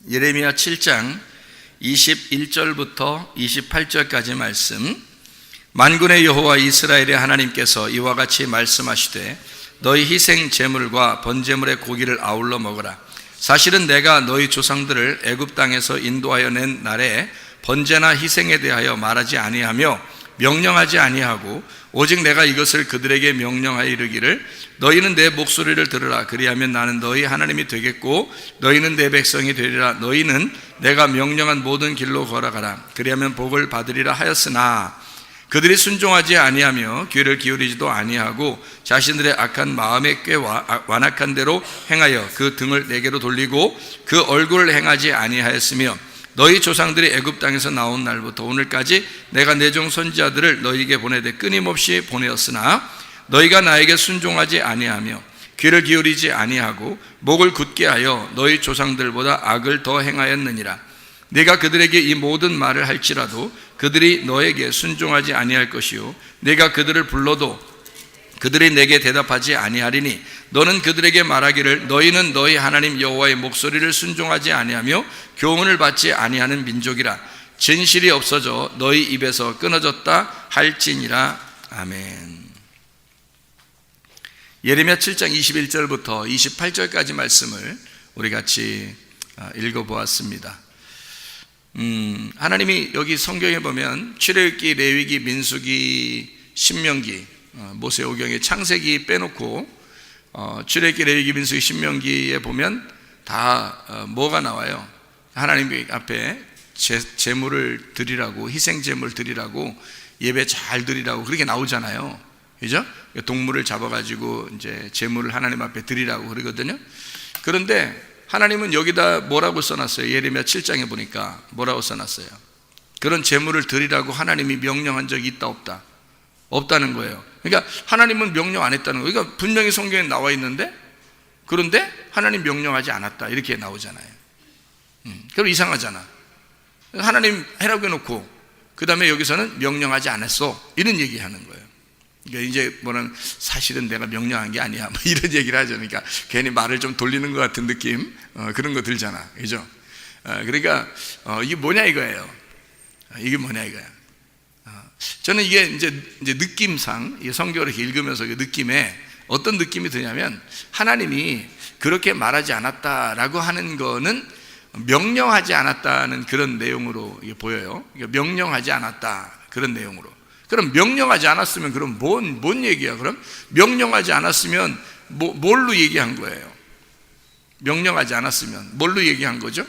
예레미야 7장 21절부터 28절까지 말씀. 만군의 여호와 이스라엘의 하나님께서 이와 같이 말씀하시되 너희 희생 제물과 번제물의 고기를 아울러 먹으라. 사실은 내가 너희 조상들을 애굽 땅에서 인도하여 낸 날에 번제나 희생에 대하여 말하지 아니하며 명령하지 아니하고 오직 내가 이것을 그들에게 명령하여 이르기를 너희는 내 목소리를 들으라. 그리하면 나는 너희 하나님이 되겠고 너희는 내 백성이 되리라. 너희는 내가 명령한 모든 길로 걸어가라. 그리하면 복을 받으리라 하였으나 그들이 순종하지 아니하며 귀를 기울이지도 아니하고 자신들의 악한 마음의 꾀와 완악한 대로 행하여 그 등을 내게로 돌리고 그 얼굴을 행하지 아니하였으며 너희 조상들이 애굽 땅에서 나온 날부터 오늘까지 내가 내 종 선지자들을 너희에게 보내되 끊임없이 보내었으나 너희가 나에게 순종하지 아니하며 귀를 기울이지 아니하고 목을 굳게 하여 너희 조상들보다 악을 더 행하였느니라. 네가 그들에게 이 모든 말을 할지라도 그들이 너에게 순종하지 아니할 것이요 네가 그들을 불러도 그들이 내게 대답하지 아니하리니 너는 그들에게 말하기를 너희는 너희 하나님 여호와의 목소리를 순종하지 아니하며 교훈을 받지 아니하는 민족이라. 진실이 없어져 너희 입에서 끊어졌다 할지니라. 아멘. 예레미야 7장 21절부터 28절까지 말씀을 우리 같이 읽어보았습니다. 하나님이 여기 성경에 보면 출애굽기, 레위기, 민수기, 신명기, 모세오경의 창세기 빼놓고 출애굽기, 레위기, 민수기, 신명기에 보면 다 뭐가 나와요? 하나님 앞에 제물을 드리라고, 희생 제물 드리라고, 예배 잘 드리라고 그렇게 나오잖아요. 그죠? 동물을 잡아가지고 이제 제물을 하나님 앞에 드리라고 그러거든요. 그런데 하나님은 여기다 뭐라고 써놨어요? 예레미야 7장에 보니까 뭐라고 써놨어요? 그런 제물을 드리라고 하나님이 명령한 적이 있다 없다? 없다는 거예요. 그러니까 하나님은 명령 안 했다는 거예요. 그러니까 분명히 성경에 나와 있는데 그런데 하나님 명령하지 않았다 이렇게 나오잖아요. 그럼 이상하잖아. 하나님 해라고 해놓고 그 다음에 여기서는 명령하지 않았어 이런 얘기하는 거예요. 그러니까 이제 뭐는 사실은 내가 명령한 게 아니야 뭐 이런 얘기를 하죠. 그러니까 괜히 말을 좀 돌리는 것 같은 느낌 그런 거 들잖아, 그죠? 그러니까 이게 뭐냐 이거예요. 이게 뭐냐 이거야. 저는 이게 이제 느낌상 이 성경을 이렇게 읽으면서 그 느낌에 어떤 느낌이 드냐면 하나님이 그렇게 말하지 않았다라고 하는 거는 명령하지 않았다는 그런 내용으로 이게 보여요. 그러니까 명령하지 않았다 그런 내용으로. 그럼 명령하지 않았으면 그럼 뭔 얘기야? 그럼 명령하지 않았으면 뭘로 얘기한 거예요? 명령하지 않았으면 뭘로 얘기한 거죠?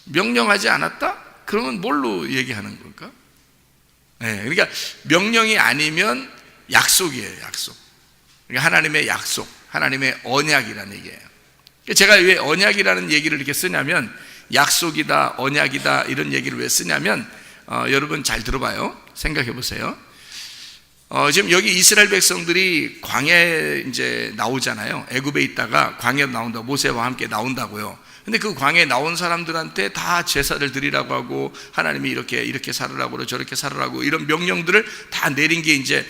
명령하지 않았다? 그러면 뭘로 얘기하는 걸까? 네, 그러니까 명령이 아니면 약속이에요, 약속. 그러니까 하나님의 약속, 하나님의 언약이라는 얘기예요. 제가 왜 언약이라는 얘기를 이렇게 쓰냐면 약속이다, 언약이다 이런 얘기를 왜 쓰냐면 여러분 잘 들어봐요. 생각해 보세요. 지금 여기 이스라엘 백성들이 광야에 이제 나오잖아요. 애굽에 있다가 광야로 나온다고, 모세와 함께 나온다고요. 근데 그 광야에 나온 사람들한테 다 제사를 드리라고 하고 하나님이 이렇게 살으라고 저렇게 살으라고 이런 명령들을 다 내린 게 이제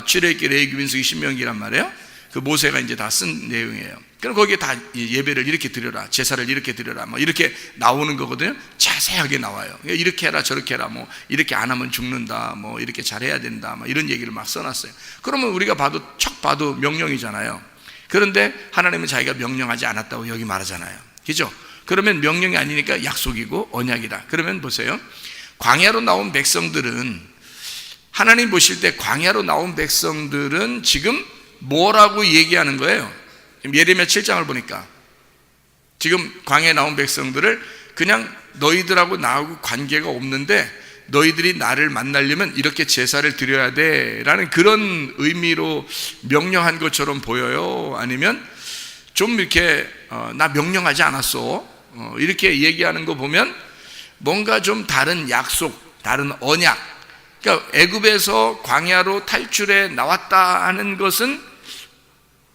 출애굽기, 레위기, 민수기, 신명기란 말이에요. 그 모세가 이제 다 쓴 내용이에요. 그럼 거기에 다 예배를 이렇게 드려라, 제사를 이렇게 드려라, 뭐 이렇게 나오는 거거든요. 자세하게 나와요. 이렇게 해라, 저렇게 해라, 뭐 이렇게 안 하면 죽는다, 뭐 이렇게 잘해야 된다, 뭐 이런 얘기를 막 써놨어요. 그러면 우리가 척 봐도 명령이잖아요. 그런데 하나님은 자기가 명령하지 않았다고 여기 말하잖아요. 그죠? 그러면 명령이 아니니까 약속이고 언약이다. 그러면 보세요. 광야로 나온 백성들은 하나님 보실 때 광야로 나온 백성들은 지금 뭐라고 얘기하는 거예요? 예레미야 7장을 보니까 지금 광야에 나온 백성들을 그냥 너희들하고 나하고 관계가 없는데 너희들이 나를 만나려면 이렇게 제사를 드려야 돼 라는 그런 의미로 명령한 것처럼 보여요? 아니면 좀 이렇게 나 명령하지 않았어 이렇게 얘기하는 거 보면 뭔가 좀 다른 약속, 다른 언약. 그러니까 애굽에서 광야로 탈출해 나왔다 하는 것은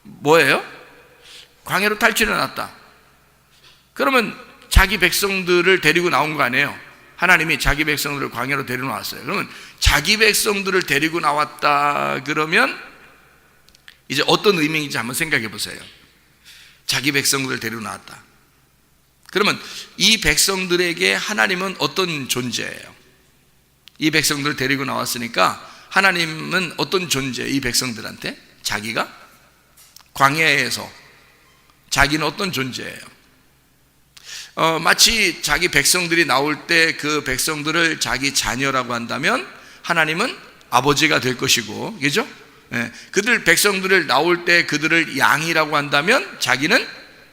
뭐예요? 광야로 탈출해 나왔다. 그러면 자기 백성들을 데리고 나온 거 아니에요? 하나님이 자기 백성들을 광야로 데리고 나왔어요. 그러면 자기 백성들을 데리고 나왔다 그러면 이제 어떤 의미인지 한번 생각해 보세요. 자기 백성들을 데리고 나왔다. 그러면 이 백성들에게 하나님은 어떤 존재예요? 이 백성들을 데리고 나왔으니까 하나님은 어떤 존재예요? 이 백성들한테 자기가 광야에서 자기는 어떤 존재예요? 마치 자기 백성들이 나올 때 그 백성들을 자기 자녀라고 한다면 하나님은 아버지가 될 것이고, 그죠? 그들 백성들을 나올 때 그들을 양이라고 한다면 자기는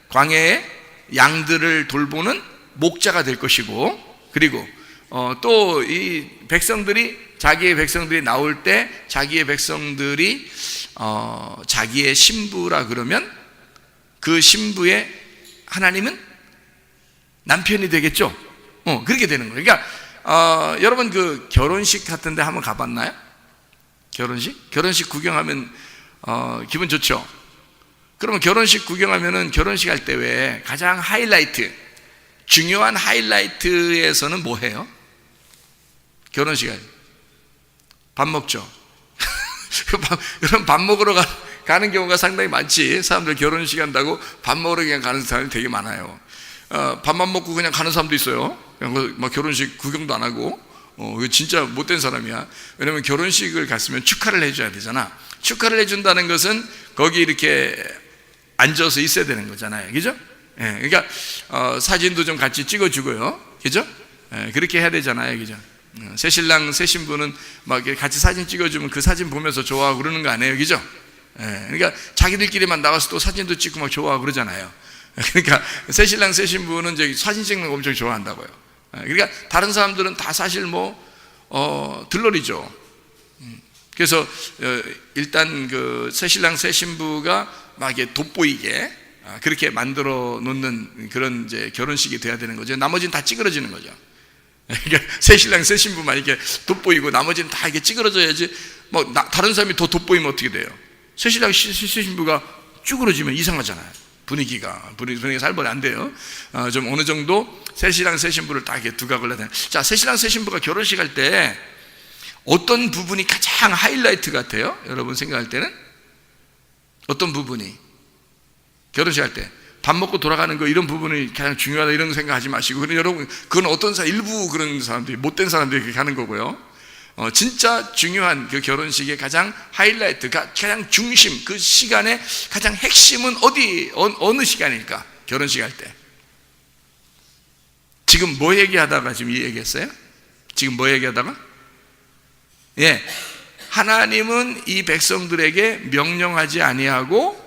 광야의 양들을 돌보는 목자가 될 것이고, 그리고 또 이 백성들이 자기의 백성들이 나올 때 자기의 백성들이 자기의 신부라 그러면 그 신부의 하나님은 남편이 되겠죠. 그렇게 되는 거예요. 그러니까 여러분 그 결혼식 같은 데 한번 가봤나요? 결혼식 구경하면 기분 좋죠. 그러면 결혼식 구경하면은 결혼식 할 때 왜 가장 하이라이트, 중요한 하이라이트에서는 뭐 해요? 결혼식 할 때 밥 먹죠. 여러분 밥 먹으러 가는 경우가 상당히 많지. 사람들 결혼식 한다고 밥 먹으러 그냥 가는 사람이 되게 많아요. 밥만 먹고 그냥 가는 사람도 있어요. 그냥 막 결혼식 구경도 안 하고. 이거 진짜 못된 사람이야. 왜냐면 결혼식을 갔으면 축하를 해줘야 되잖아. 축하를 해준다는 것은 거기 이렇게 앉아서 있어야 되는 거잖아요. 그죠? 그러니까 사진도 좀 같이 찍어주고요. 그죠? 그렇게 해야 되잖아요. 그죠? 새신랑 새신부는 막 같이 사진 찍어주면 그 사진 보면서 좋아하고 그러는 거 아니에요. 그죠? 그러니까 자기들끼리만 나가서 또 사진도 찍고 막 좋아하고 그러잖아요. 그러니까 새신랑 새신부는 이제 사진 찍는 거 엄청 좋아한다고요. 그러니까 다른 사람들은 다 사실 들러리죠. 그래서 일단 그 새신랑 새신부가 막 이렇게 돋보이게 그렇게 만들어 놓는 그런 이제 결혼식이 돼야 되는 거죠. 나머지는 다 찌그러지는 거죠. 그러니까 새신랑 새신부만 이렇게 돋보이고 나머지는 다 이렇게 찌그러져야지. 다른 사람이 더 돋보이면 어떻게 돼요? 새신랑 새신부가 쭈그러지면 이상하잖아요. 분위기가 살벌이 안 돼요. 좀 어느 정도 새신랑 새신부를 딱 이렇게 두각을 내야. 자, 새신랑 새신부가 결혼식 할 때 어떤 부분이 가장 하이라이트 같아요? 여러분 생각할 때는 어떤 부분이? 결혼식 할 때 밥 먹고 돌아가는 거 이런 부분이 가장 중요하다 이런 생각하지 마시고, 그럼 여러분 그건 어떤 일부 그런 사람들이 못된 사람들이 그렇게 하는 거고요. 진짜 중요한 그 결혼식의 가장 하이라이트가 가장 중심, 그 시간의 가장 핵심은 어느 시간일까? 결혼식 할 때. 지금 뭐 얘기하다가 지금 이 얘기했어요? 지금 뭐 얘기하다가? 하나님은 이 백성들에게 명령하지 아니하고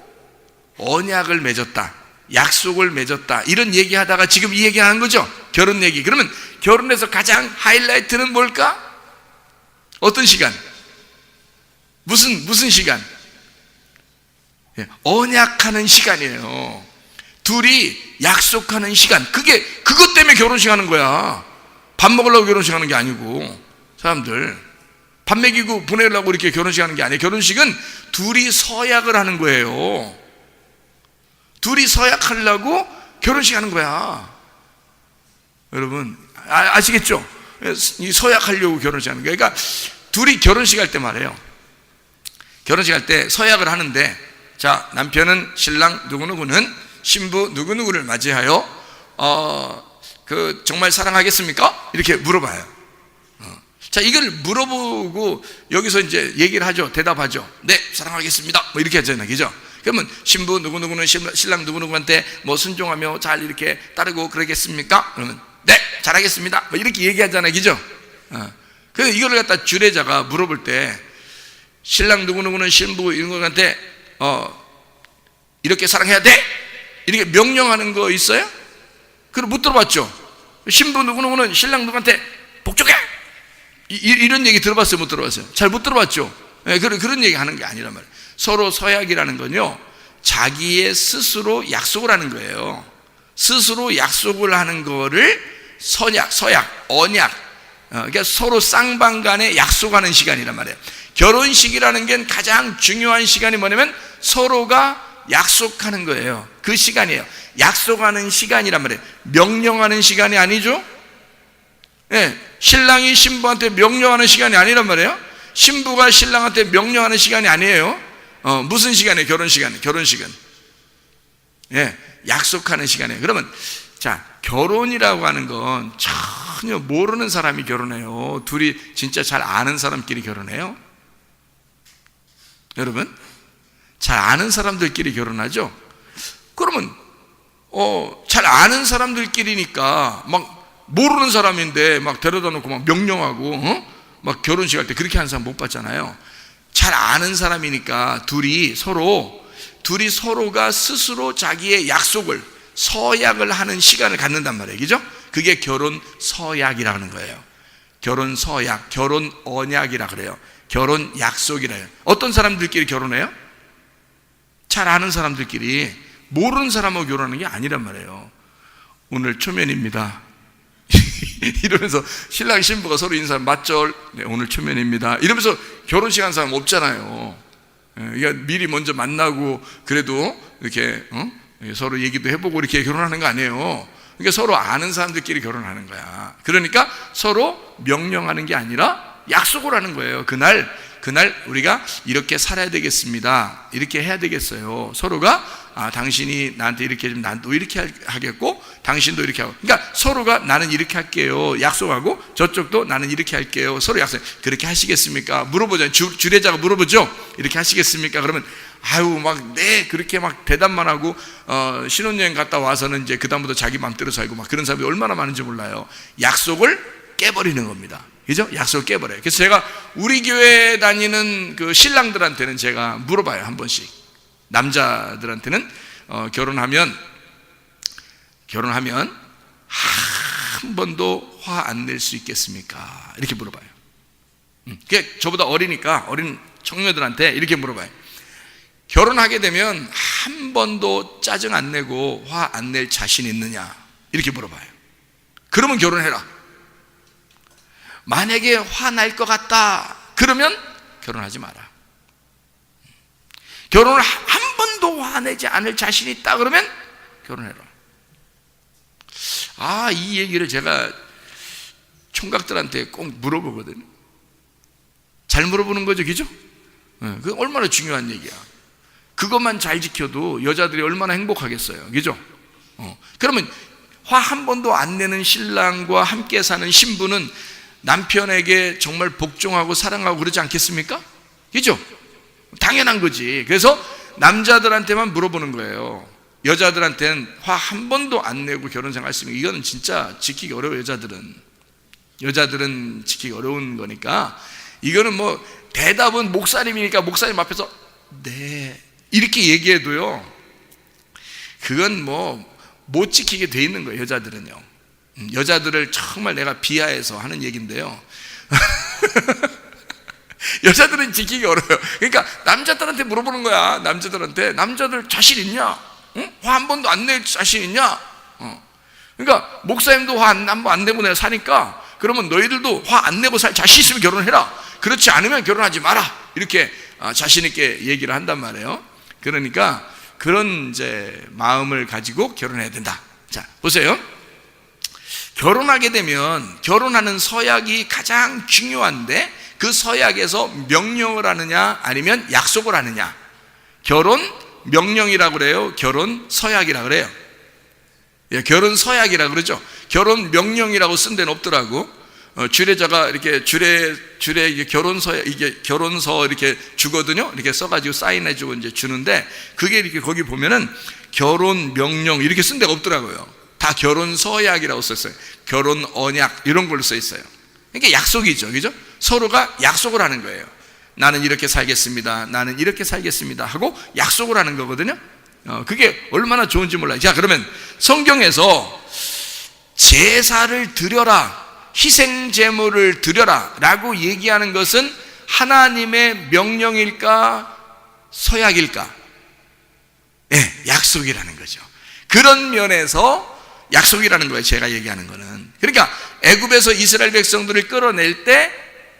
언약을 맺었다, 약속을 맺었다, 이런 얘기하다가 지금 이 얘기하는 거죠. 결혼 얘기. 그러면 결혼에서 가장 하이라이트는 뭘까? 어떤 시간? 무슨 시간? 언약하는 시간이에요. 둘이 약속하는 시간. 그것 때문에 결혼식 하는 거야. 밥 먹으려고 결혼식 하는 게 아니고, 사람들 밥 먹이고 보내려고 이렇게 결혼식 하는 게 아니에요. 결혼식은 둘이 서약을 하는 거예요. 둘이 서약하려고 결혼식 하는 거야. 여러분 아시겠죠? 서약하려고 결혼식 하는 거야. 그러니까 둘이 결혼식 할 때 말이에요. 결혼식 할 때 서약을 하는데, 자, 남편은 신랑 누구누구는 신부 누구누구를 맞이하여 정말 사랑하겠습니까? 이렇게 물어봐요. 자, 이걸 물어보고 여기서 이제 얘기를 하죠. 대답하죠. 네, 사랑하겠습니다. 뭐 이렇게 하잖아요. 그죠? 그러면 신부 누구누구는 신랑 누구누구한테 순종하며 잘 이렇게 따르고 그러겠습니까? 그러면 네, 잘하겠습니다. 뭐 이렇게 얘기하잖아요. 그죠? 그래서 이거를 갖다 주례자가 물어볼 때 신랑 누구누구는 신부 누구한테 이렇게 사랑해야 돼? 이렇게 명령하는 거 있어요? 그걸 못 들어봤죠? 신부 누구누구는 신랑 누구한테 복종해! 이런 얘기 들어봤어요? 못 들어봤어요? 잘 못 들어봤죠? 그런 얘기 하는 게 아니란 말이에요. 서로 서약이라는 건요, 자기의 스스로 약속을 하는 거예요. 스스로 약속을 하는 거를 서약, 언약, 그러니까 서로 쌍방간에 약속하는 시간이란 말이에요. 결혼식이라는 게 가장 중요한 시간이 뭐냐면 서로가 약속하는 거예요. 그 시간이에요. 약속하는 시간이란 말이에요. 명령하는 시간이 아니죠. 신랑이 신부한테 명령하는 시간이 아니란 말이에요. 신부가 신랑한테 명령하는 시간이 아니에요. 무슨 시간이에요? 결혼식은. 약속하는 시간이에요. 그러면 자, 결혼이라고 하는 건 전혀 모르는 사람이 결혼해요? 둘이 진짜 잘 아는 사람끼리 결혼해요? 여러분, 잘 아는 사람들끼리 결혼하죠? 그러면 잘 아는 사람들끼리니까 막 모르는 사람인데 막 데려다 놓고 막 명령하고 막 결혼식 할 때 그렇게 하는 사람 못 봤잖아요. 잘 아는 사람이니까 둘이 서로가 스스로 자기의 약속을, 서약을 하는 시간을 갖는단 말이에요. 그죠? 그게 결혼 서약이라는 거예요. 결혼 서약, 결혼 언약이라 그래요. 결혼 약속이라 해요. 어떤 사람들끼리 결혼해요? 잘 아는 사람들끼리. 모르는 사람하고 결혼하는 게 아니란 말이에요. 오늘 초면입니다. 이러면서 신랑 신부가 서로 인사하면 맞죠? 네, 오늘 초면입니다. 이러면서 결혼식 한 사람 없잖아요. 그러니까 미리 먼저 만나고 그래도 이렇게 서로 얘기도 해보고 이렇게 결혼하는 거 아니에요. 그러니까 서로 아는 사람들끼리 결혼하는 거야. 그러니까 서로 명령하는 게 아니라 약속을 하는 거예요. 그날 우리가 이렇게 살아야 되겠습니다. 이렇게 해야 되겠어요. 서로가 당신이 나한테 이렇게 해주면 난 또 이렇게 하겠고 당신도 이렇게 하고, 그러니까 서로가 나는 이렇게 할게요 약속하고 저쪽도 나는 이렇게 할게요 서로 약속. 그렇게 하시겠습니까? 물어보잖아요. 주례자가 물어보죠. 이렇게 하시겠습니까? 그러면 막 네 그렇게 막 대답만 하고 신혼여행 갔다 와서는 이제 그다음부터 자기 맘대로 살고 막 그런 사람이 얼마나 많은지 몰라요. 약속을 깨버리는 겁니다. 그죠? 약속을 깨버려요. 그래서 제가 우리 교회 다니는 그 신랑들한테는 제가 물어봐요. 한 번씩. 남자들한테는 결혼하면 한 번도 화 안 낼 수 있겠습니까? 이렇게 물어봐요. 그게 저보다 어리니까 어린 청년들한테 이렇게 물어봐요. 결혼하게 되면 한 번도 짜증 안 내고 화 안 낼 자신 있느냐? 이렇게 물어봐요. 그러면 결혼해라. 만약에 화날 것 같다 그러면 결혼하지 마라. 결혼을 한 번도 화내지 않을 자신이 있다 그러면 결혼해라. 이 얘기를 제가 총각들한테 꼭 물어보거든요. 잘 물어보는 거죠, 그죠? 그게 얼마나 중요한 얘기야. 그것만 잘 지켜도 여자들이 얼마나 행복하겠어요, 그죠? 그러면 화 한 번도 안 내는 신랑과 함께 사는 신부는 남편에게 정말 복종하고 사랑하고 그러지 않겠습니까? 그죠? 당연한 거지. 그래서 남자들한테만 물어보는 거예요. 여자들한테는 화 한 번도 안 내고 결혼 생활 했으면 이거는 진짜 지키기 어려워요. 여자들은 지키기 어려운 거니까. 이거는 뭐 대답은 목사님이니까 목사님 앞에서 네 이렇게 얘기해도요 그건 뭐 못 지키게 돼 있는 거예요. 여자들은요. 여자들을 정말 내가 비하해서 하는 얘기인데요 여자들은 지키기 어려워요. 그러니까 남자들한테 물어보는 거야. 남자들 자신 있냐? 화 한 번도 안 낼 자신 있냐? 그러니까 목사님도 화 한 번 안 내고 내가 사니까 그러면 너희들도 화 안 내고 살 자신 있으면 결혼해라. 그렇지 않으면 결혼하지 마라. 이렇게 자신 있게 얘기를 한단 말이에요. 그러니까 그런 이제 마음을 가지고 결혼해야 된다. 자, 보세요. 결혼하게 되면 결혼하는 서약이 가장 중요한데 그 서약에서 명령을 하느냐 아니면 약속을 하느냐. 결혼 명령이라고 그래요? 결혼 서약이라고 그래요? 결혼 서약이라고 그러죠. 결혼 명령이라고 쓴 데는 없더라고. 주례자가 이렇게 이게 결혼서 이렇게 주거든요. 이렇게 써가지고 사인해주고 이제 주는데 그게 이렇게 거기 보면은 결혼 명령 이렇게 쓴 데가 없더라고요. 다 결혼 서약이라고 썼어요. 결혼 언약 이런 걸로 써 있어요. 그러니까 약속이죠, 그죠? 서로가 약속을 하는 거예요. 나는 이렇게 살겠습니다. 나는 이렇게 살겠습니다. 하고 약속을 하는 거거든요. 그게 얼마나 좋은지 몰라요. 자, 그러면 성경에서 제사를 드려라, 희생 제물을 드려라 라고 얘기하는 것은 하나님의 명령일까 서약일까? 네, 약속이라는 거죠. 그런 면에서 약속이라는 거예요. 제가 얘기하는 거는. 그러니까 애굽에서 이스라엘 백성들을 끌어낼 때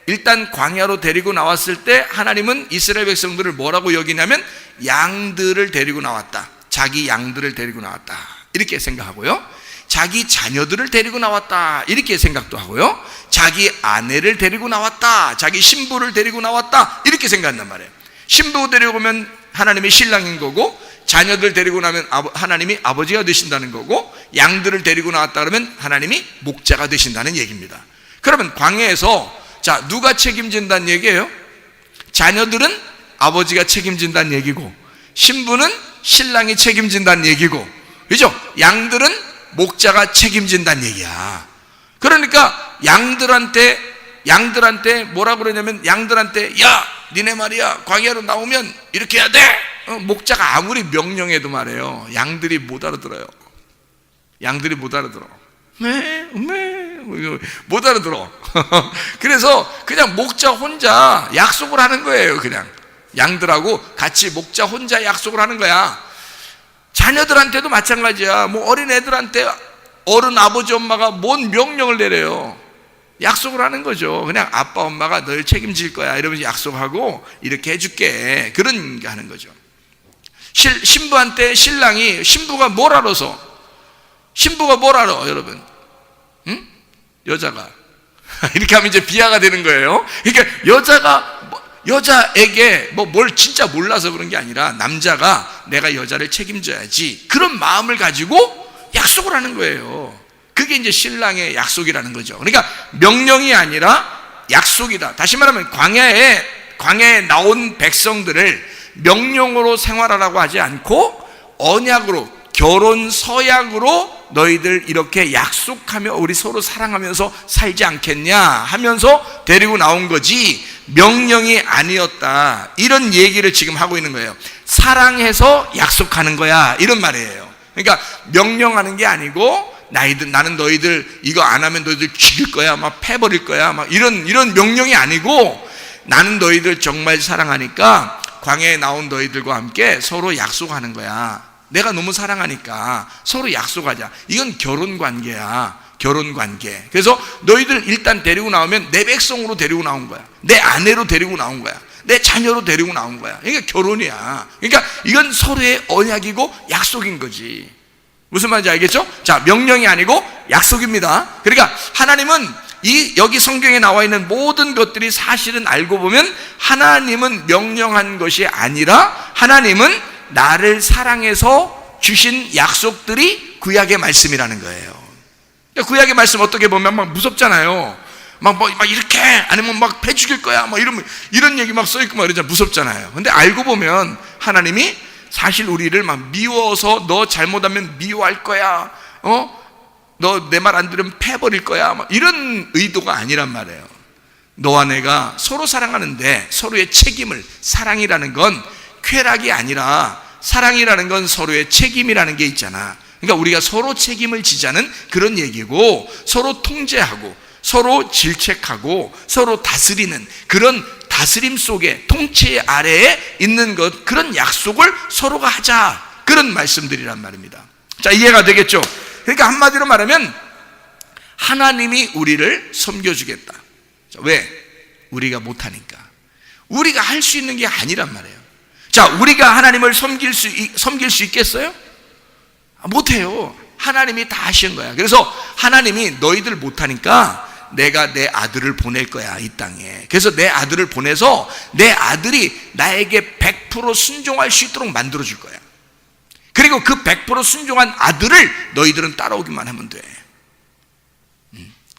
일단 광야로 데리고 나왔을 때 하나님은 이스라엘 백성들을 뭐라고 여기냐면 양들을 데리고 나왔다. 자기 양들을 데리고 나왔다. 이렇게 생각하고요. 자기 자녀들을 데리고 나왔다. 이렇게 생각도 하고요. 자기 아내를 데리고 나왔다. 자기 신부를 데리고 나왔다. 이렇게 생각한단 말이에요. 신부 데리고 오면 하나님의 신랑인 거고 자녀들 데리고 나면 하나님이 아버지가 되신다는 거고, 양들을 데리고 나왔다 그러면 하나님이 목자가 되신다는 얘기입니다. 그러면 광야에서 자, 누가 책임진다는 얘기예요? 자녀들은 아버지가 책임진다는 얘기고, 신부는 신랑이 책임진다는 얘기고, 그죠? 양들은 목자가 책임진다는 얘기야. 그러니까 양들한테 뭐라고 그러냐면, 양들한테 야, 니네 말이야, 광야로 나오면 이렇게 해야 돼. 목자가 아무리 명령해도 말해요, 양들이 못 알아들어요. 양들이 못 알아들어. 못 알아들어. 그래서 그냥 목자 혼자 약속을 하는 거예요. 그냥 양들하고 같이 목자 혼자 약속을 하는 거야. 자녀들한테도 마찬가지야. 뭐 어린애들한테 어른 아버지 엄마가 뭔 명령을 내려요. 약속을 하는 거죠. 그냥 아빠 엄마가 널 책임질 거야 이러면서 약속하고 이렇게 해줄게, 그런 게 하는 거죠. 신부한테 신부가 뭘 알아서? 신부가 뭘 알아, 여러분? 응? 여자가 이렇게 하면 이제 비하가 되는 거예요. 그러니까 여자에게 뭘 진짜 몰라서 그런 게 아니라, 남자가 내가 여자를 책임져야지, 그런 마음을 가지고 약속을 하는 거예요. 그게 이제 신랑의 약속이라는 거죠. 그러니까 명령이 아니라 약속이다. 다시 말하면 광야에 나온 백성들을 명령으로 생활하라고 하지 않고 언약으로, 결혼 서약으로 너희들 이렇게 약속하며 우리 서로 사랑하면서 살지 않겠냐 하면서 데리고 나온 거지, 명령이 아니었다, 이런 얘기를 지금 하고 있는 거예요. 사랑해서 약속하는 거야, 이런 말이에요. 그러니까 명령하는 게 아니고, 나는 너희들 이거 안 하면 너희들 죽일 거야, 막 패버릴 거야, 막 이런 명령이 아니고, 나는 너희들 정말 사랑하니까 광야에 나온 너희들과 함께 서로 약속하는 거야. 내가 너무 사랑하니까 서로 약속하자. 이건 결혼 관계야, 결혼 관계. 그래서 너희들 일단 데리고 나오면 내 백성으로 데리고 나온 거야, 내 아내로 데리고 나온 거야, 내 자녀로 데리고 나온 거야. 그러니까 결혼이야. 그러니까 이건 서로의 언약이고 약속인 거지. 무슨 말인지 알겠죠? 자, 명령이 아니고 약속입니다. 그러니까 하나님은 여기 성경에 나와 있는 모든 것들이 사실은 알고 보면 하나님은 명령한 것이 아니라, 하나님은 나를 사랑해서 주신 약속들이 구약의 말씀이라는 거예요. 구약의 말씀 어떻게 보면 막 무섭잖아요. 막 이렇게, 아니면 막 패 죽일 거야, 막 이런 얘기 막 써있고 막 이러잖아. 무섭잖아요. 근데 알고 보면 하나님이 사실 우리를 막 미워서, 너 잘못하면 미워할 거야, 너 내 말 안 들으면 패버릴 거야, 막 이런 의도가 아니란 말이에요. 너와 내가 서로 사랑하는데 서로의 책임을, 사랑이라는 건 쾌락이 아니라, 사랑이라는 건 서로의 책임이라는 게 있잖아. 그러니까 우리가 서로 책임을 지자는 그런 얘기고, 서로 통제하고 서로 질책하고 서로 다스리는 그런 다스림 속에, 통치 아래에 있는 것, 그런 약속을 서로가 하자, 그런 말씀들이란 말입니다. 자, 이해가 되겠죠? 그러니까 한마디로 말하면 하나님이 우리를 섬겨주겠다. 자, 왜? 우리가 못하니까. 우리가 할 수 있는 게 아니란 말이에요. 자, 우리가 하나님을 섬길 수 있겠어요? 못해요. 하나님이 다 하신 거야. 그래서 하나님이 너희들 못하니까 내가 내 아들을 보낼 거야, 이 땅에. 그래서 내 아들을 보내서 내 아들이 나에게 100% 순종할 수 있도록 만들어 줄 거야. 그리고 그 100% 순종한 아들을 너희들은 따라오기만 하면 돼.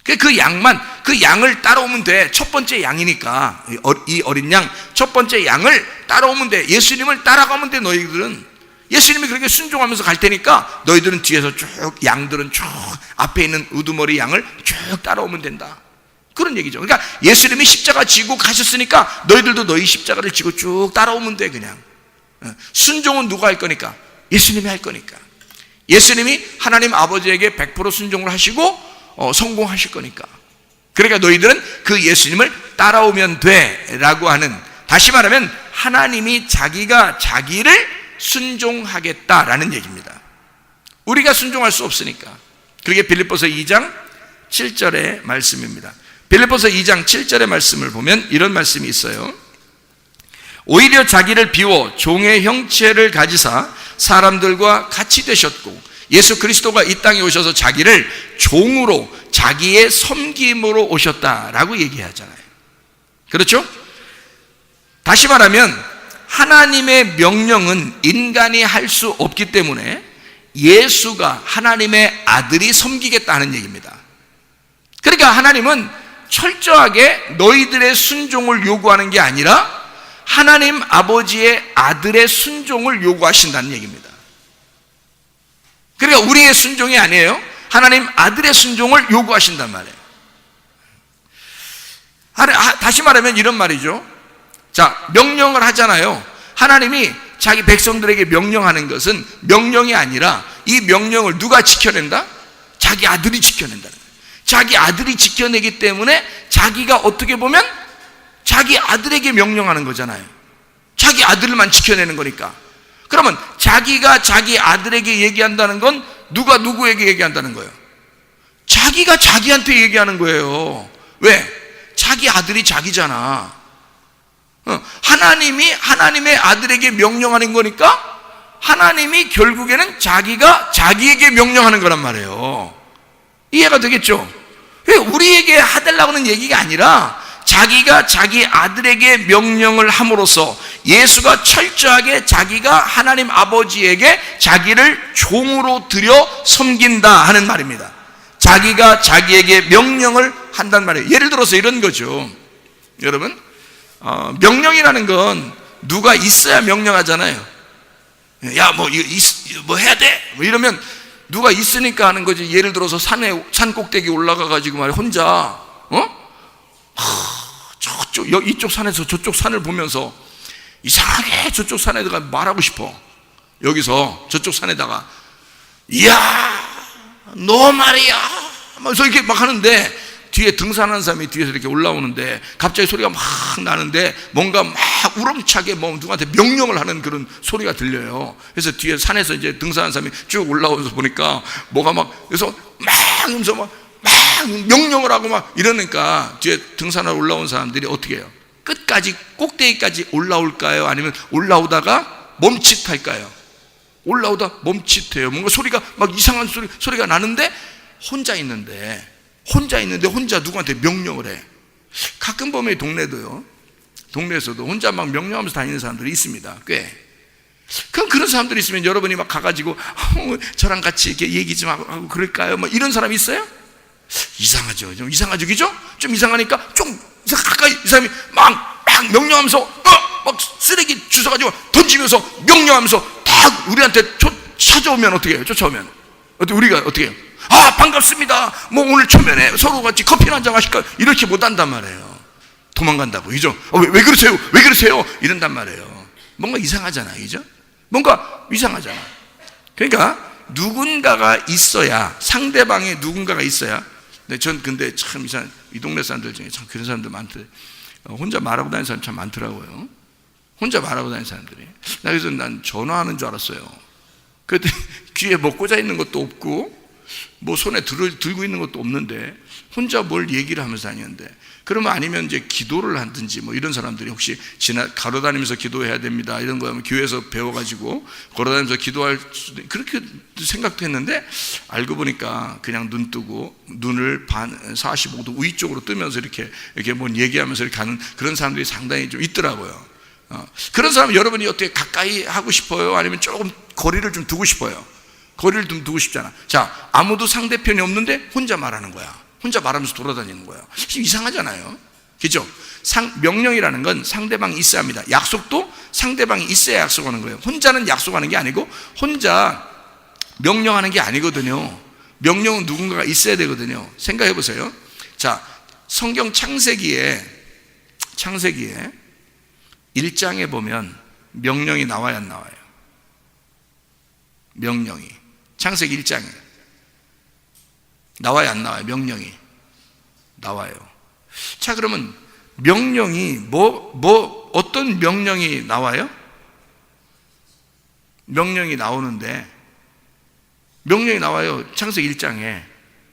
그 양을 따라오면 돼. 첫 번째 양이니까, 이 어린 양, 첫 번째 양을 따라오면 돼. 예수님을 따라가면 돼. 너희들은 예수님이 그렇게 순종하면서 갈 테니까 너희들은 뒤에서 쭉, 양들은 쭉 앞에 있는 우두머리 양을 쭉 따라오면 된다, 그런 얘기죠. 그러니까 예수님이 십자가 지고 가셨으니까 너희들도 너희 십자가를 지고 쭉 따라오면 돼. 그냥 순종은 누가 할 거니까? 예수님이 할 거니까. 예수님이 하나님 아버지에게 100% 순종을 하시고 성공하실 거니까. 그러니까 너희들은 그 예수님을 따라오면 돼 라고 하는, 다시 말하면 하나님이 자기가 자기를 순종하겠다라는 얘기입니다. 우리가 순종할 수 없으니까. 그게 빌립보서 2장 7절의 말씀입니다. 빌립보서 2장 7절의 말씀을 보면 이런 말씀이 있어요. 오히려 자기를 비워 종의 형체를 가지사 사람들과 같이 되셨고, 예수 그리스도가 이 땅에 오셔서 자기를 종으로, 자기의 섬김으로 오셨다라고 얘기하잖아요. 그렇죠? 다시 말하면 하나님의 명령은 인간이 할 수 없기 때문에 예수가 하나님의 아들이 섬기겠다는 얘기입니다. 그러니까 하나님은 철저하게 너희들의 순종을 요구하는 게 아니라 하나님 아버지의 아들의 순종을 요구하신다는 얘기입니다. 그러니까 우리의 순종이 아니에요. 하나님 아들의 순종을 요구하신단 말이에요. 다시 말하면 이런 말이죠. 자, 명령을 하잖아요. 하나님이 자기 백성들에게 명령하는 것은 명령이 아니라 이 명령을 누가 지켜낸다? 자기 아들이 지켜낸다는 거예요. 자기 아들이 지켜내기 때문에 자기가 어떻게 보면 자기 아들에게 명령하는 거잖아요. 자기 아들만 지켜내는 거니까. 그러면 자기가 자기 아들에게 얘기한다는 건 누가 누구에게 얘기한다는 거예요? 자기가 자기한테 얘기하는 거예요. 왜? 자기 아들이 자기잖아. 하나님이 하나님의 아들에게 명령하는 거니까 하나님이 결국에는 자기가 자기에게 명령하는 거란 말이에요. 이해가 되겠죠? 우리에게 해달라고 하는 얘기가 아니라 자기가 자기 아들에게 명령을 함으로써 예수가 철저하게 자기가 하나님 아버지에게 자기를 종으로 들여 섬긴다 하는 말입니다. 자기가 자기에게 명령을 한단 말이에요. 예를 들어서 이런 거죠. 여러분, 명령이라는 건 누가 있어야 명령하잖아요. 야, 뭐 해야 돼? 뭐 이러면 누가 있으니까 하는 거지. 예를 들어서 산 꼭대기 올라가가지고 말이야, 혼자, 이쪽 산에서 저쪽 산을 보면서 이상하게 저쪽 산에다가 말하고 싶어. 여기서 저쪽 산에다가, 이야, 너 말이야. 그래서 이렇게 막 하는데, 뒤에 등산하는 사람이 뒤에서 이렇게 올라오는데 갑자기 소리가 막 나는데 뭔가 막 우렁차게 누구한테 명령을 하는 그런 소리가 들려요. 그래서 뒤에 산에서 이제 등산하는 사람이 쭉 올라오면서 보니까 뭐가 막, 그래서 막 하면서 막 명령을 하고 막 이러니까 뒤에 등산하러 올라온 사람들이 어떻게 해요? 끝까지 꼭대기까지 올라올까요? 아니면 올라오다가 멈칫할까요? 올라오다 멈칫해요. 뭔가 소리가 막 이상한 소리가 나는데 혼자 있는데 혼자 누구한테 명령을 해. 가끔 보면 동네에서도 혼자 막 명령하면서 다니는 사람들이 있습니다. 꽤. 그럼 그런 사람들이 있으면 여러분이 막 가가지고 저랑 같이 이렇게 얘기 좀 하고 그럴까요? 뭐 이런 사람이 있어요? 이상하죠. 좀 이상하죠, 그죠? 좀 이상하니까 좀 가까이 이 사람이 막 명령하면서 막 쓰레기 주워가지고 던지면서 명령하면서 딱 우리한테 찾아오면 어떻게 해요? 쫓아오면 우리가 어떻게 해요? 반갑습니다. 뭐 오늘 초면에 서로 같이 커피 한잔 마실까요? 이렇게 못 한단 말이에요. 도망간다고, 그죠? 왜 그러세요? 왜 그러세요? 이런단 말이에요. 뭔가 이상하잖아요, 그죠? 뭔가 이상하잖아. 그러니까 누군가가 있어야, 상대방에 누군가가 있어야. 근데 참 이상, 이 동네 사람들 중에 참 그런 사람들 많대. 혼자 말하고 다니는 사람 참 많더라고요. 혼자 말하고 다니는 사람들이. 그래서 난 전화하는 줄 알았어요. 그랬더니 귀에 뭐 꽂아 있는 것도 없고 뭐 손에 들고 있는 것도 없는데 혼자 뭘 얘기를 하면서 다니는데, 그러면 아니면 이제 기도를 하든지 뭐 이런 사람들이 혹시 걸어다니면서 기도해야 됩니다 이런 거 하면 교회에서 배워가지고 걸어다니면서 기도할 수도, 그렇게 생각도 했는데 알고 보니까 그냥 눈 뜨고 눈을 45도 위쪽으로 뜨면서 이렇게 뭔 얘기하면서 이렇게 하는 그런 사람들이 상당히 좀 있더라고요. 그런 사람 여러분이 어떻게 가까이 하고 싶어요? 아니면 조금 거리를 좀 두고 싶어요? 거리를 좀 두고 싶잖아. 자, 아무도 상대편이 없는데 혼자 말하는 거야. 혼자 말하면서 돌아다니는 거야. 이상하잖아요, 그죠? 명령이라는 건 상대방이 있어야 합니다. 약속도 상대방이 있어야 약속하는 거예요. 혼자는 약속하는 게 아니고 혼자 명령하는 게 아니거든요. 명령은 누군가가 있어야 되거든요. 생각해 보세요. 자, 성경 창세기에 1장에 보면 명령이 나와야 안 나와요? 명령이 창세기 1장에 나와야 안 나와요? 명령이 나와요. 자, 그러면 명령이 어떤 명령이 나와요? 명령이 나오는데, 명령이 나와요. 창세기 1장에.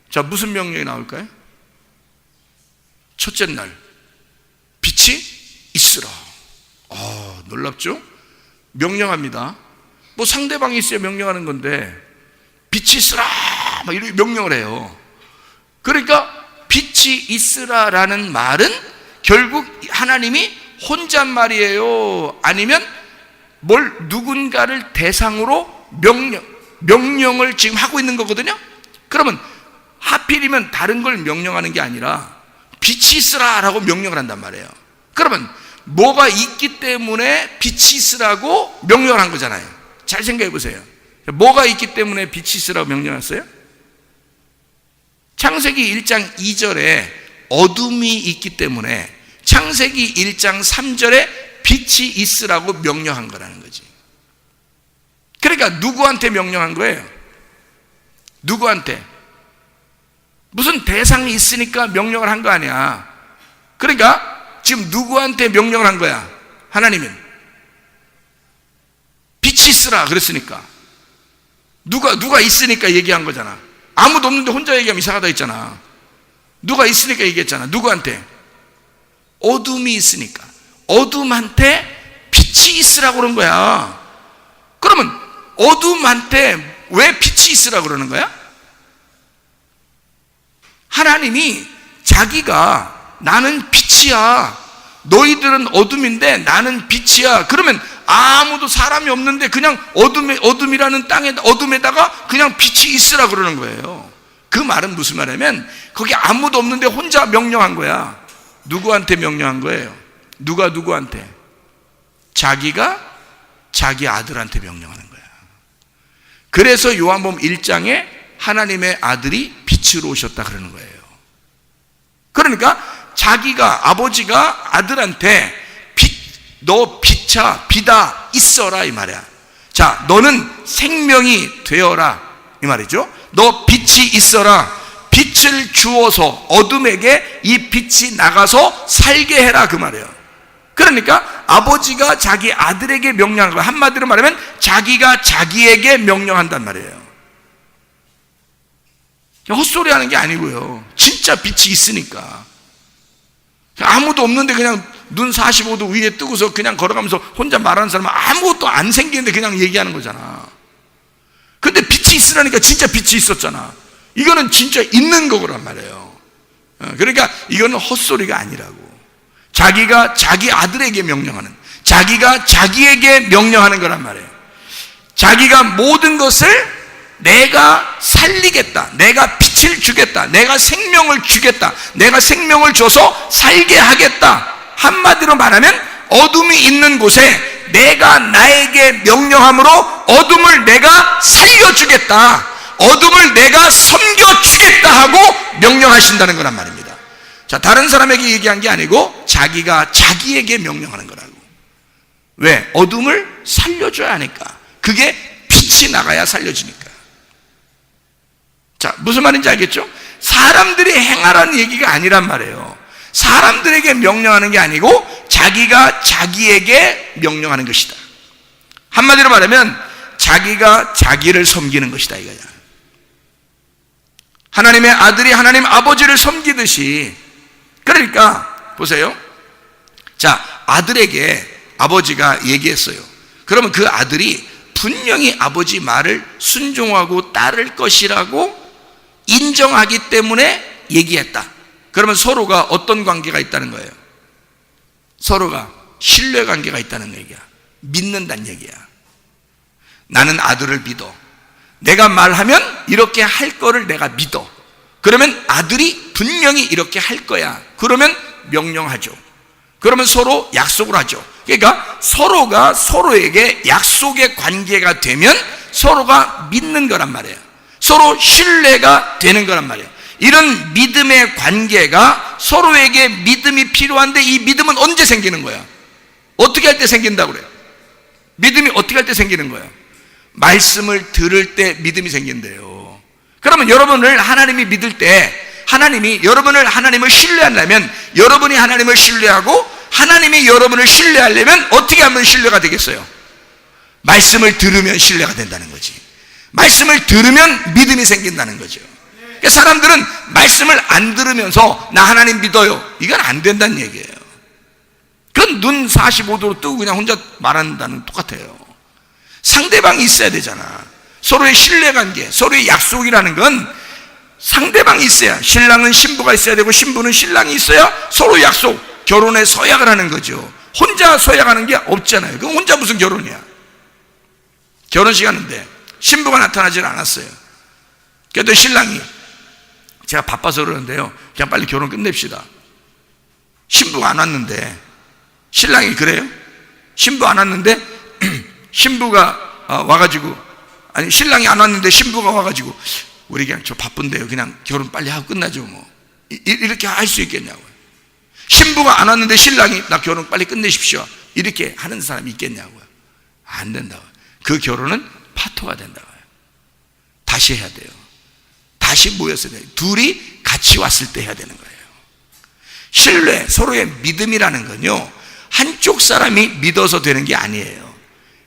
자, 무슨 명령이 나올까요? 첫째 날 빛이 있으라. 놀랍죠? 명령합니다. 뭐 상대방이 있어야 명령하는 건데 빛이 있으라 막 이렇게 명령을 해요. 그러니까 빛이 있으라라는 말은 결국 하나님이 혼잣말이에요? 아니면 누군가를 대상으로 명령을 지금 하고 있는 거거든요. 그러면 하필이면 다른 걸 명령하는 게 아니라 빛이 있으라 라고 명령을 한단 말이에요. 그러면 뭐가 있기 때문에 빛이 있으라고 명령을 한 거잖아요. 잘 생각해 보세요. 뭐가 있기 때문에 빛이 있으라고 명령했어요? 창세기 1장 2절에 어둠이 있기 때문에 창세기 1장 3절에 빛이 있으라고 명령한 거라는 거지. 그러니까 누구한테 명령한 거예요? 누구한테? 무슨 대상이 있으니까 명령을 한 거 아니야. 그러니까 지금 누구한테 명령을 한 거야? 하나님은 빛이 있으라 그랬으니까. 누가 있으니까 얘기한 거잖아. 아무도 없는데 혼자 얘기하면 이상하다 했잖아. 누가 있으니까 얘기했잖아. 누구한테? 어둠이 있으니까. 어둠한테 빛이 있으라고 그런 거야. 그러면 어둠한테 왜 빛이 있으라고 그러는 거야? 하나님이 자기가 나는 빛이야, 너희들은 어둠인데 나는 빛이야. 그러면 아무도 사람이 없는데 그냥 어둠이라는 땅에 어둠에다가 그냥 빛이 있으라 그러는 거예요. 그 말은 무슨 말이냐면 거기 아무도 없는데 혼자 명령한 거야. 누구한테 명령한 거예요? 누가 누구한테? 자기가 자기 아들한테 명령하는 거야. 그래서 요한복음 1장에 하나님의 아들이 빛으로 오셨다 그러는 거예요. 그러니까 자기가, 아버지가 아들한테 너 빛아 있어라 이 말이야. 자, 너는 생명이 되어라 이 말이죠. 너 빛이 있어라. 빛을 주어서 어둠에게 이 빛이 나가서 살게 해라 그 말이에요. 그러니까 아버지가 자기 아들에게 명령한 거야. 한마디로 말하면 자기가 자기에게 명령한단 말이에요. 헛소리 하는 게 아니고요. 진짜 빛이 있으니까. 아무도 없는데 그냥 눈 45도 위에 뜨고서 그냥 걸어가면서 혼자 말하는 사람은 아무것도 안 생기는데 그냥 얘기하는 거잖아. 근데 빛이 있으라니까 진짜 빛이 있었잖아. 이거는 진짜 있는 거란 말이에요. 그러니까 이거는 헛소리가 아니라고. 자기가 자기 아들에게 명령하는, 자기가 자기에게 명령하는 거란 말이에요. 자기가 모든 것을 내가 살리겠다, 내가 빛을 주겠다, 내가 생명을 주겠다, 내가 생명을 줘서 살게 하겠다. 한마디로 말하면 어둠이 있는 곳에 내가 나에게 명령함으로 어둠을 내가 살려주겠다, 어둠을 내가 섬겨주겠다 하고 명령하신다는 거란 말입니다. 자, 다른 사람에게 얘기한 게 아니고 자기가 자기에게 명령하는 거라고. 왜? 어둠을 살려줘야 하니까. 그게 빛이 나가야 살려지니까. 자, 무슨 말인지 알겠죠? 사람들이 행하라는 얘기가 아니란 말이에요. 사람들에게 명령하는 게 아니고 자기가 자기에게 명령하는 것이다. 한마디로 말하면 자기가 자기를 섬기는 것이다 이거야. 하나님의 아들이 하나님 아버지를 섬기듯이. 그러니까 보세요. 자, 아들에게 아버지가 얘기했어요. 그러면 그 아들이 분명히 아버지 말을 순종하고 따를 것이라고 인정하기 때문에 얘기했다. 그러면 서로가 어떤 관계가 있다는 거예요? 서로가 신뢰 관계가 있다는 얘기야. 믿는다는 얘기야. 나는 아들을 믿어. 내가 말하면 이렇게 할 거를 내가 믿어. 그러면 아들이 분명히 이렇게 할 거야. 그러면 명령하죠. 그러면 서로 약속을 하죠. 그러니까 서로가 서로에게 약속의 관계가 되면 서로가 믿는 거란 말이에요. 서로 신뢰가 되는 거란 말이에요. 이런 믿음의 관계가 서로에게 믿음이 필요한데 이 믿음은 언제 생기는 거야? 어떻게 할 때 생긴다고 그래요? 믿음이 어떻게 할 때 생기는 거예요? 말씀을 들을 때 믿음이 생긴대요. 그러면 여러분을 하나님이 믿을 때 하나님이 하나님을 신뢰한다면 여러분이 하나님을 신뢰하고 하나님이 여러분을 신뢰하려면 어떻게 하면 신뢰가 되겠어요? 말씀을 들으면 신뢰가 된다는 거지. 말씀을 들으면 믿음이 생긴다는 거죠. 그러니까 사람들은 말씀을 안 들으면서 나 하나님 믿어요, 이건 안 된다는 얘기예요. 그건 눈 45도로 뜨고 그냥 혼자 말한다는 똑같아요. 상대방이 있어야 되잖아. 서로의 신뢰관계, 서로의 약속이라는 건 상대방이 있어야, 신랑은 신부가 있어야 되고 신부는 신랑이 있어야 서로 약속, 결혼에 서약을 하는 거죠. 혼자 서약하는 게 없잖아요. 그럼 혼자 무슨 결혼이야? 결혼식 하는데 신부가 나타나질 않았어요. 그래도 신랑이, 제가 바빠서 그러는데요, 그냥 빨리 결혼 끝냅시다. 신부가 안 왔는데, 신랑이 그래요? 신부 안 왔는데 신부가 와가지고, 아니 신랑이 안 왔는데 신부가 와가지고, 우리 그냥 저 바쁜데요, 그냥 결혼 빨리 하고 끝나죠 뭐, 이렇게 할 수 있겠냐고요. 신부가 안 왔는데 신랑이 나 결혼 빨리 끝내십시오, 이렇게 하는 사람이 있겠냐고요. 안 된다고요. 그 결혼은 파토가 된다고요. 다시 해야 돼요. 다시 모여서 돼요. 둘이 같이 왔을 때 해야 되는 거예요. 신뢰, 서로의 믿음이라는 건요, 한쪽 사람이 믿어서 되는 게 아니에요.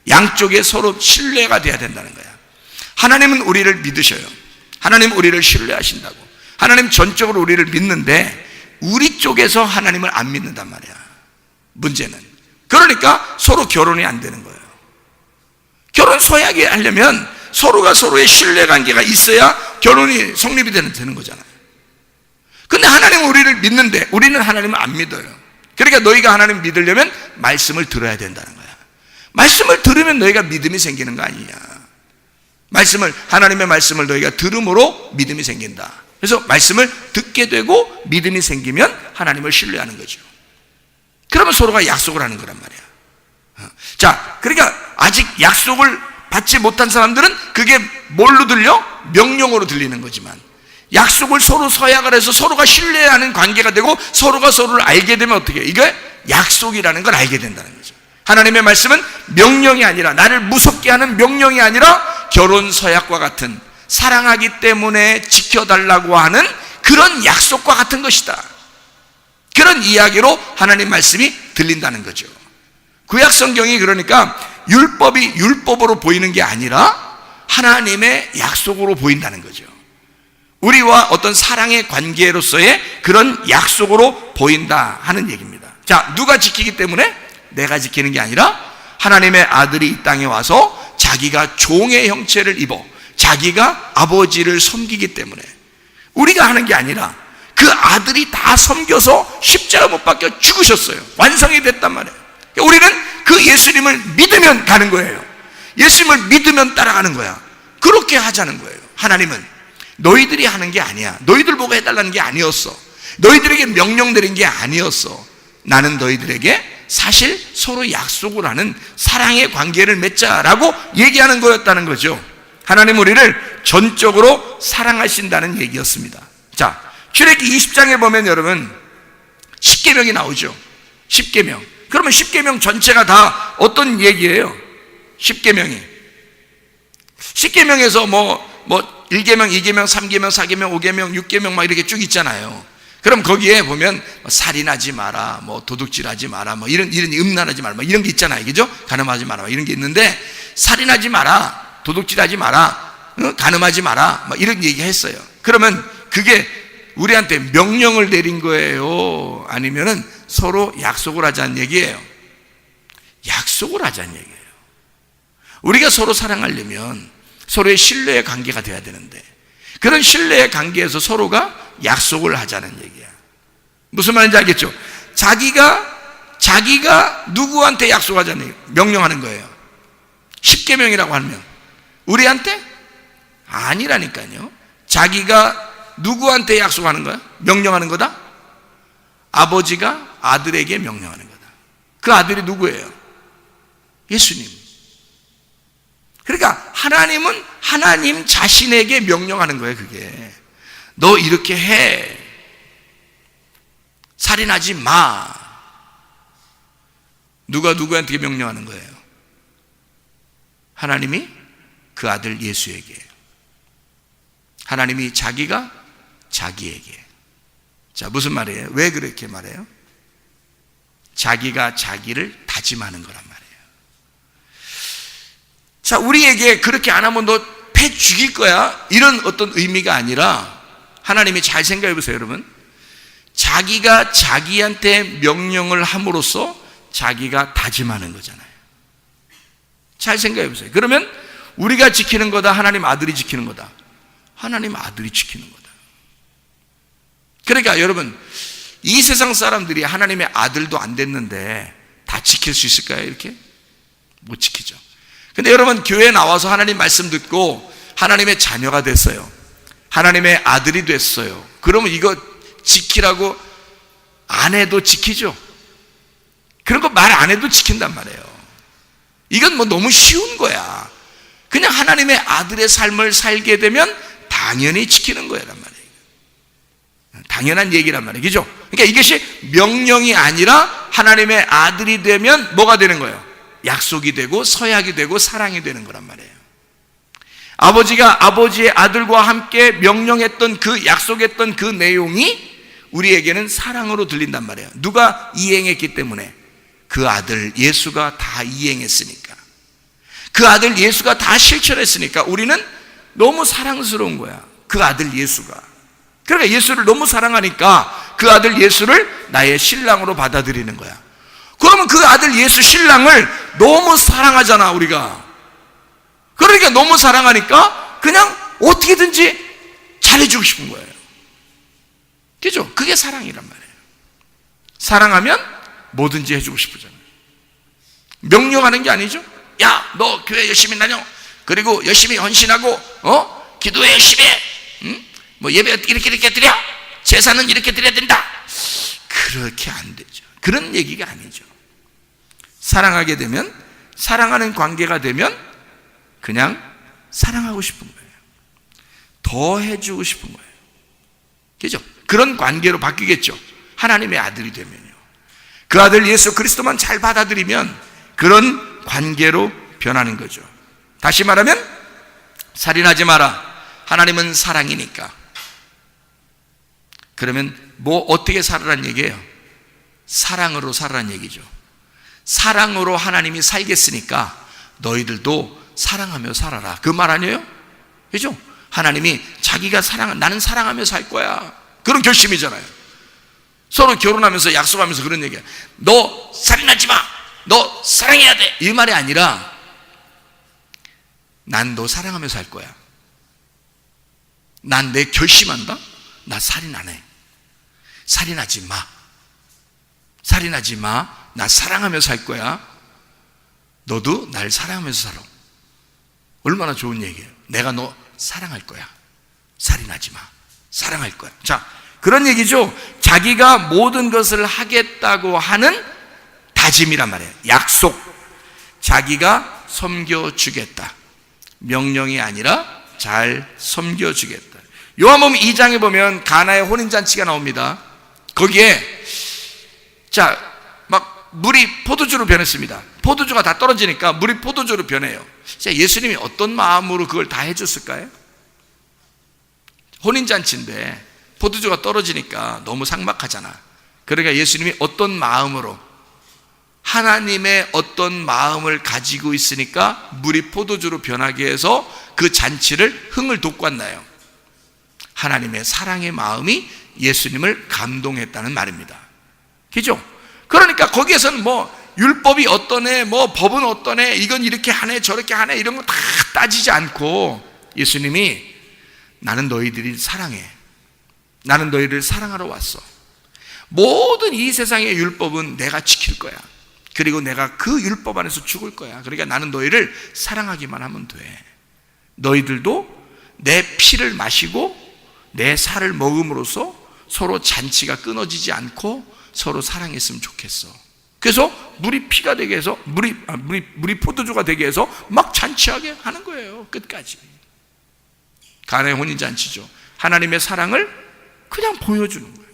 양쪽에 서로 신뢰가 돼야 된다는 거야. 하나님은 우리를 믿으셔요. 하나님은 우리를 신뢰하신다고. 하나님 전적으로 우리를 믿는데 우리 쪽에서 하나님을 안 믿는단 말이야, 문제는. 그러니까 서로 결혼이 안 되는 거예요. 결혼 서약이 하려면 서로가 서로의 신뢰관계가 있어야 결혼이 성립이 되는 거잖아요. 근데 하나님은 우리를 믿는데 우리는 하나님을 안 믿어요. 그러니까 너희가 하나님 믿으려면 말씀을 들어야 된다는 거야. 말씀을 들으면 너희가 믿음이 생기는 거 아니냐. 하나님의 말씀을 너희가 들음으로 믿음이 생긴다. 그래서 말씀을 듣게 되고 믿음이 생기면 하나님을 신뢰하는 거죠. 그러면 서로가 약속을 하는 거란 말이야. 자, 그러니까 아직 약속을 받지 못한 사람들은 그게 뭘로 들려? 명령으로 들리는 거지만, 약속을 서로 서약을 해서 서로가 신뢰하는 관계가 되고 서로가 서로를 알게 되면 어떻게 해요? 이게 약속이라는 걸 알게 된다는 거죠. 하나님의 말씀은 명령이 아니라, 나를 무섭게 하는 명령이 아니라 결혼 서약과 같은, 사랑하기 때문에 지켜달라고 하는 그런 약속과 같은 것이다. 그런 이야기로 하나님 말씀이 들린다는 거죠. 구약 성경이 그러니까 율법이 율법으로 보이는 게 아니라 하나님의 약속으로 보인다는 거죠. 우리와 어떤 사랑의 관계로서의 그런 약속으로 보인다 하는 얘기입니다. 자, 누가 지키기 때문에? 내가 지키는 게 아니라 하나님의 아들이 이 땅에 와서 자기가 종의 형체를 입어 자기가 아버지를 섬기기 때문에, 우리가 하는 게 아니라 그 아들이 다 섬겨서 십자가 못 박혀 죽으셨어요. 완성이 됐단 말이에요. 우리는 그 예수님을 믿으면 가는 거예요. 예수님을 믿으면 따라가는 거야. 그렇게 하자는 거예요. 하나님은 너희들이 하는 게 아니야. 너희들 보고 해달라는 게 아니었어. 너희들에게 명령 내린 게 아니었어. 나는 너희들에게 사실 서로 약속을 하는 사랑의 관계를 맺자라고 얘기하는 거였다는 거죠. 하나님 우리를 전적으로 사랑하신다는 얘기였습니다. 자, 출애굽기 20장에 보면 여러분 십계명이 나오죠. 십계명. 그러면 십계명 전체가 다 어떤 얘기예요? 십계명이. 십계명에서 뭐 1계명, 2계명, 3계명, 4계명, 5계명, 6계명 막 이렇게 쭉 있잖아요. 그럼 거기에 보면 살인하지 마라, 뭐 도둑질하지 마라, 뭐 이런 음란하지 마라, 뭐 이런 게 있잖아요. 그죠? 간음하지 마라, 뭐 이런 게 있는데, 살인하지 마라, 도둑질하지 마라, 간음하지 마라, 뭐 이런 얘기 했어요. 그러면 그게 우리한테 명령을 내린 거예요? 아니면은 서로 약속을 하자는 얘기예요? 약속을 하자는 얘기예요. 우리가 서로 사랑하려면 서로의 신뢰의 관계가 돼야 되는데, 그런 신뢰의 관계에서 서로가 약속을 하자는 얘기야. 무슨 말인지 알겠죠? 자기가 누구한테 약속하자는 얘기, 명령하는 거예요. 십계명이라고 하면 우리한테? 아니라니까요. 자기가 누구한테 약속하는 거야? 명령하는 거다? 아버지가 아들에게 명령하는 거다. 그 아들이 누구예요? 예수님. 그러니까 하나님은 하나님 자신에게 명령하는 거예요. 그게 너 이렇게 해, 살인하지 마. 누가 누구한테 명령하는 거예요? 하나님이 그 아들 예수에게, 하나님이 자기가 자기에게. 자, 무슨 말이에요? 왜 그렇게 말해요? 자기가 자기를 다짐하는 거란 말이에요. 자, 우리에게 그렇게 안 하면 너 패 죽일 거야, 이런 어떤 의미가 아니라, 하나님이 잘 생각해 보세요, 여러분. 자기가 자기한테 명령을 함으로써 자기가 다짐하는 거잖아요. 잘 생각해 보세요. 그러면 우리가 지키는 거다, 하나님 아들이 지키는 거다? 하나님 아들이 지키는 거다. 그러니까 여러분, 이 세상 사람들이 하나님의 아들도 안 됐는데 다 지킬 수 있을까요? 이렇게? 못 지키죠. 근데 여러분, 교회에 나와서 하나님 말씀 듣고 하나님의 자녀가 됐어요. 하나님의 아들이 됐어요. 그러면 이거 지키라고 안 해도 지키죠. 그런 거 말 안 해도 지킨단 말이에요. 이건 뭐 너무 쉬운 거야. 그냥 하나님의 아들의 삶을 살게 되면 당연히 지키는 거란 말이에요. 당연한 얘기란 말이에요. 그죠? 그러니까 이것이 명령이 아니라 하나님의 아들이 되면 뭐가 되는 거예요? 약속이 되고 서약이 되고 사랑이 되는 거란 말이에요. 아버지가 아버지의 아들과 함께 명령했던 그 약속했던 그 내용이 우리에게는 사랑으로 들린단 말이에요. 누가 이행했기 때문에? 그 아들 예수가 다 이행했으니까, 그 아들 예수가 다 실천했으니까 우리는 너무 사랑스러운 거야. 그 아들 예수가. 그러니까 예수를 너무 사랑하니까 그 아들 예수를 나의 신랑으로 받아들이는 거야. 그러면 그 아들 예수 신랑을 너무 사랑하잖아, 우리가. 그러니까 너무 사랑하니까 그냥 어떻게든지 잘해주고 싶은 거예요. 그죠? 그게 사랑이란 말이에요. 사랑하면 뭐든지 해주고 싶으잖아요. 명령하는 게 아니죠. 야, 너 교회 열심히 다녀. 그리고 열심히 헌신하고, 기도해 열심히 해. 뭐 예배 이렇게 드려. 제사는 이렇게 드려야 된다. 그렇게 안 되죠. 그런 얘기가 아니죠. 사랑하게 되면, 사랑하는 관계가 되면 그냥 사랑하고 싶은 거예요. 더 해주고 싶은 거예요. 그죠? 그런 관계로 바뀌겠죠. 하나님의 아들이 되면요. 그 아들 예수 그리스도만 잘 받아들이면 그런 관계로 변하는 거죠. 다시 말하면 살인하지 마라. 하나님은 사랑이니까. 그러면 뭐 어떻게 살으란 얘기예요? 사랑으로 살으란 얘기죠. 사랑으로 하나님이 살겠으니까 너희들도 사랑하며 살아라. 그 말 아니에요? 그죠? 하나님이 자기가 나는 사랑하며 살 거야. 그런 결심이잖아요. 서로 결혼하면서 약속하면서 그런 얘기야. 너 살인하지 마. 너 사랑해야 돼. 이 말이 아니라 난 너 사랑하며 살 거야. 난 내 결심한다. 나 살인 안 해. 살인하지 마. 살인하지 마. 나 사랑하며 살 거야. 너도 날 사랑하면서 살아. 얼마나 좋은 얘기예요. 내가 너 사랑할 거야. 살인하지 마. 사랑할 거야. 자, 그런 얘기죠. 자기가 모든 것을 하겠다고 하는 다짐이란 말이에요. 약속. 자기가 섬겨주겠다. 명령이 아니라 잘 섬겨주겠다. 요한복음 2장에 보면 가나의 혼인잔치가 나옵니다. 거기에 막 물이 포도주로 변했습니다. 포도주가 다 떨어지니까 물이 포도주로 변해요. 예수님이 어떤 마음으로 그걸 다 해줬을까요? 혼인잔치인데 포도주가 떨어지니까 너무 삭막하잖아. 그러니까 예수님이 어떤 마음으로, 하나님의 어떤 마음을 가지고 있으니까 물이 포도주로 변하게 해서 그 잔치를 흥을 돋고 왔나요? 하나님의 사랑의 마음이 예수님을 감동했다는 말입니다. 그죠? 그러니까 거기에서는 뭐 율법이 어떠네, 뭐 법은 어떠네, 이건 이렇게 하네 저렇게 하네 이런 거 다 따지지 않고 예수님이 나는 너희들이 사랑해. 나는 너희를 사랑하러 왔어. 모든 이 세상의 율법은 내가 지킬 거야. 그리고 내가 그 율법 안에서 죽을 거야. 그러니까 나는 너희를 사랑하기만 하면 돼. 너희들도 내 피를 마시고 내 살을 먹음으로써 서로 잔치가 끊어지지 않고 서로 사랑했으면 좋겠어. 그래서 물이 피가 되게 해서 물이 포도주가 되게 해서 막 잔치하게 하는 거예요. 끝까지. 가나의 혼인잔치죠. 하나님의 사랑을 그냥 보여주는 거예요.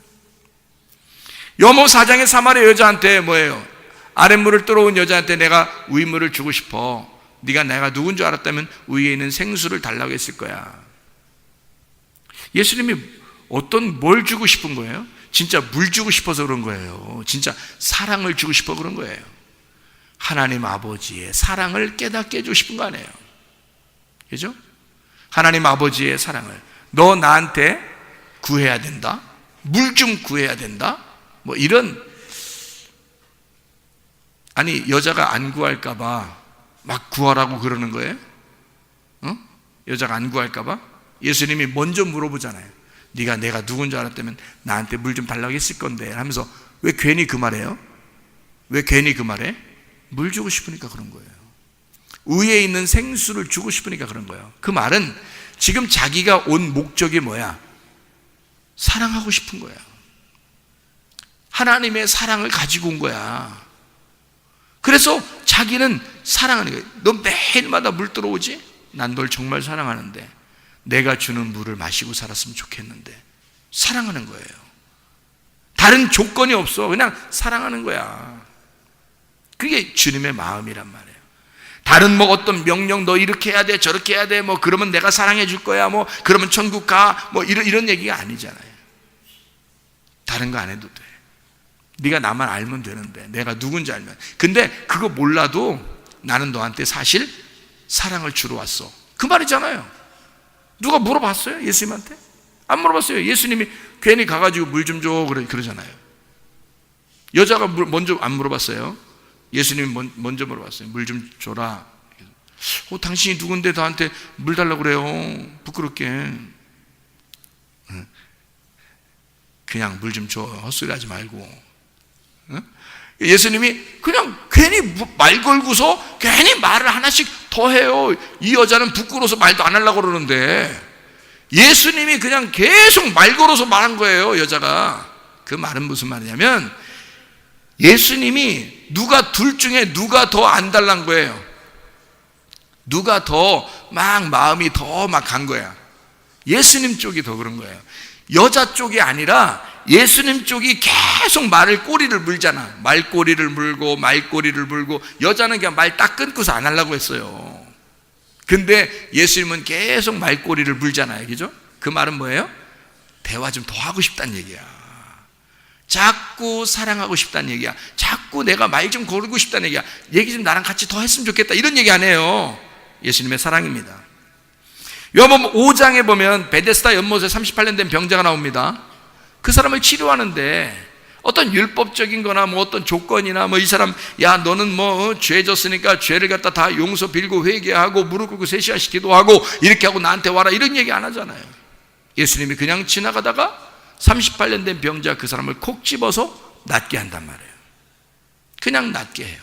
요한복음 4장의 사마리아 여자한테 뭐예요? 아랫물을 떨어온 여자한테 내가 우유물을 주고 싶어. 네가 내가 누군 줄 알았다면 위에 있는 생수를 달라고 했을 거야. 예수님이 뭘 주고 싶은 거예요? 진짜 물 주고 싶어서 그런 거예요. 진짜 사랑을 주고 싶어 그런 거예요. 하나님 아버지의 사랑을 깨닫게 해주고 싶은 거 아니에요. 그죠? 하나님 아버지의 사랑을. 너 나한테 구해야 된다? 물 좀 구해야 된다? 뭐 이런, 아니 여자가 안 구할까봐 막 구하라고 그러는 거예요? 여자가 안 구할까봐? 예수님이 먼저 물어보잖아요. 네가 내가 누군 줄 알았다면 나한테 물 좀 달라고 했을 건데 하면서 왜 괜히 그 말해요? 왜 괜히 그 말해? 물 주고 싶으니까 그런 거예요. 위에 있는 생수를 주고 싶으니까 그런 거예요. 그 말은 지금 자기가 온 목적이 뭐야? 사랑하고 싶은 거야. 하나님의 사랑을 가지고 온 거야. 그래서 자기는 사랑하는 거예요. 너 매일마다 물 들어오지? 난 널 정말 사랑하는데 내가 주는 물을 마시고 살았으면 좋겠는데. 사랑하는 거예요. 다른 조건이 없어. 그냥 사랑하는 거야. 그게 주님의 마음이란 말이에요. 다른 뭐 어떤 명령, 너 이렇게 해야 돼, 저렇게 해야 돼, 뭐 그러면 내가 사랑해 줄 거야, 뭐 그러면 천국 가, 뭐 이런 얘기가 아니잖아요. 다른 거 안 해도 돼. 네가 나만 알면 되는데, 내가 누군지 알면. 근데 그거 몰라도 나는 너한테 사실 사랑을 주러 왔어. 그 말이잖아요. 누가 물어봤어요? 예수님한테? 안 물어봤어요. 예수님이 괜히 가가지고 물 좀 줘 그러잖아요. 여자가 먼저 안 물어봤어요. 예수님이 먼저 물어봤어요. 물 좀 줘라. 당신이 누군데 나한테 물 달라고 그래요? 부끄럽게. 그냥 물 좀 줘. 헛소리 하지 말고. 예수님이 그냥 괜히 말 걸고서 괜히 말을 하나씩 더 해요. 이 여자는 부끄러워서 말도 안 하려고 그러는데 예수님이 그냥 계속 말 걸어서 말한 거예요. 여자가. 그 말은 무슨 말이냐면 예수님이 둘 중에 누가 더 안 달란 거예요. 누가 더 막 마음이 더 막 간 거야. 예수님 쪽이 더 그런 거예요. 여자 쪽이 아니라 예수님 쪽이 계속 말을 꼬리를 물잖아. 말꼬리를 물고 말꼬리를 물고. 여자는 그냥 말 딱 끊고서 안 하려고 했어요. 근데 예수님은 계속 말꼬리를 물잖아요. 그죠? 그 말은 뭐예요? 대화 좀 더 하고 싶다는 얘기야. 자꾸 사랑하고 싶다는 얘기야. 자꾸 내가 말 좀 걸고 싶다는 얘기야. 얘기 좀 나랑 같이 더 했으면 좋겠다. 이런 얘기 안 해요. 예수님의 사랑입니다. 요한복음 5장에 보면 베데스다 연못에 38년 된 병자가 나옵니다. 그 사람을 치료하는데 어떤 율법적인 거나 뭐 어떤 조건이나 뭐 이 사람, 야 너는 뭐 죄 졌으니까 죄를 갖다 다 용서 빌고 회개하고 무릎 꿇고 3시간씩 기도하고 이렇게 하고 나한테 와라, 이런 얘기 안 하잖아요. 예수님이 그냥 지나가다가 38년 된 병자 그 사람을 콕 집어서 낫게 한단 말이에요. 그냥 낫게 해요.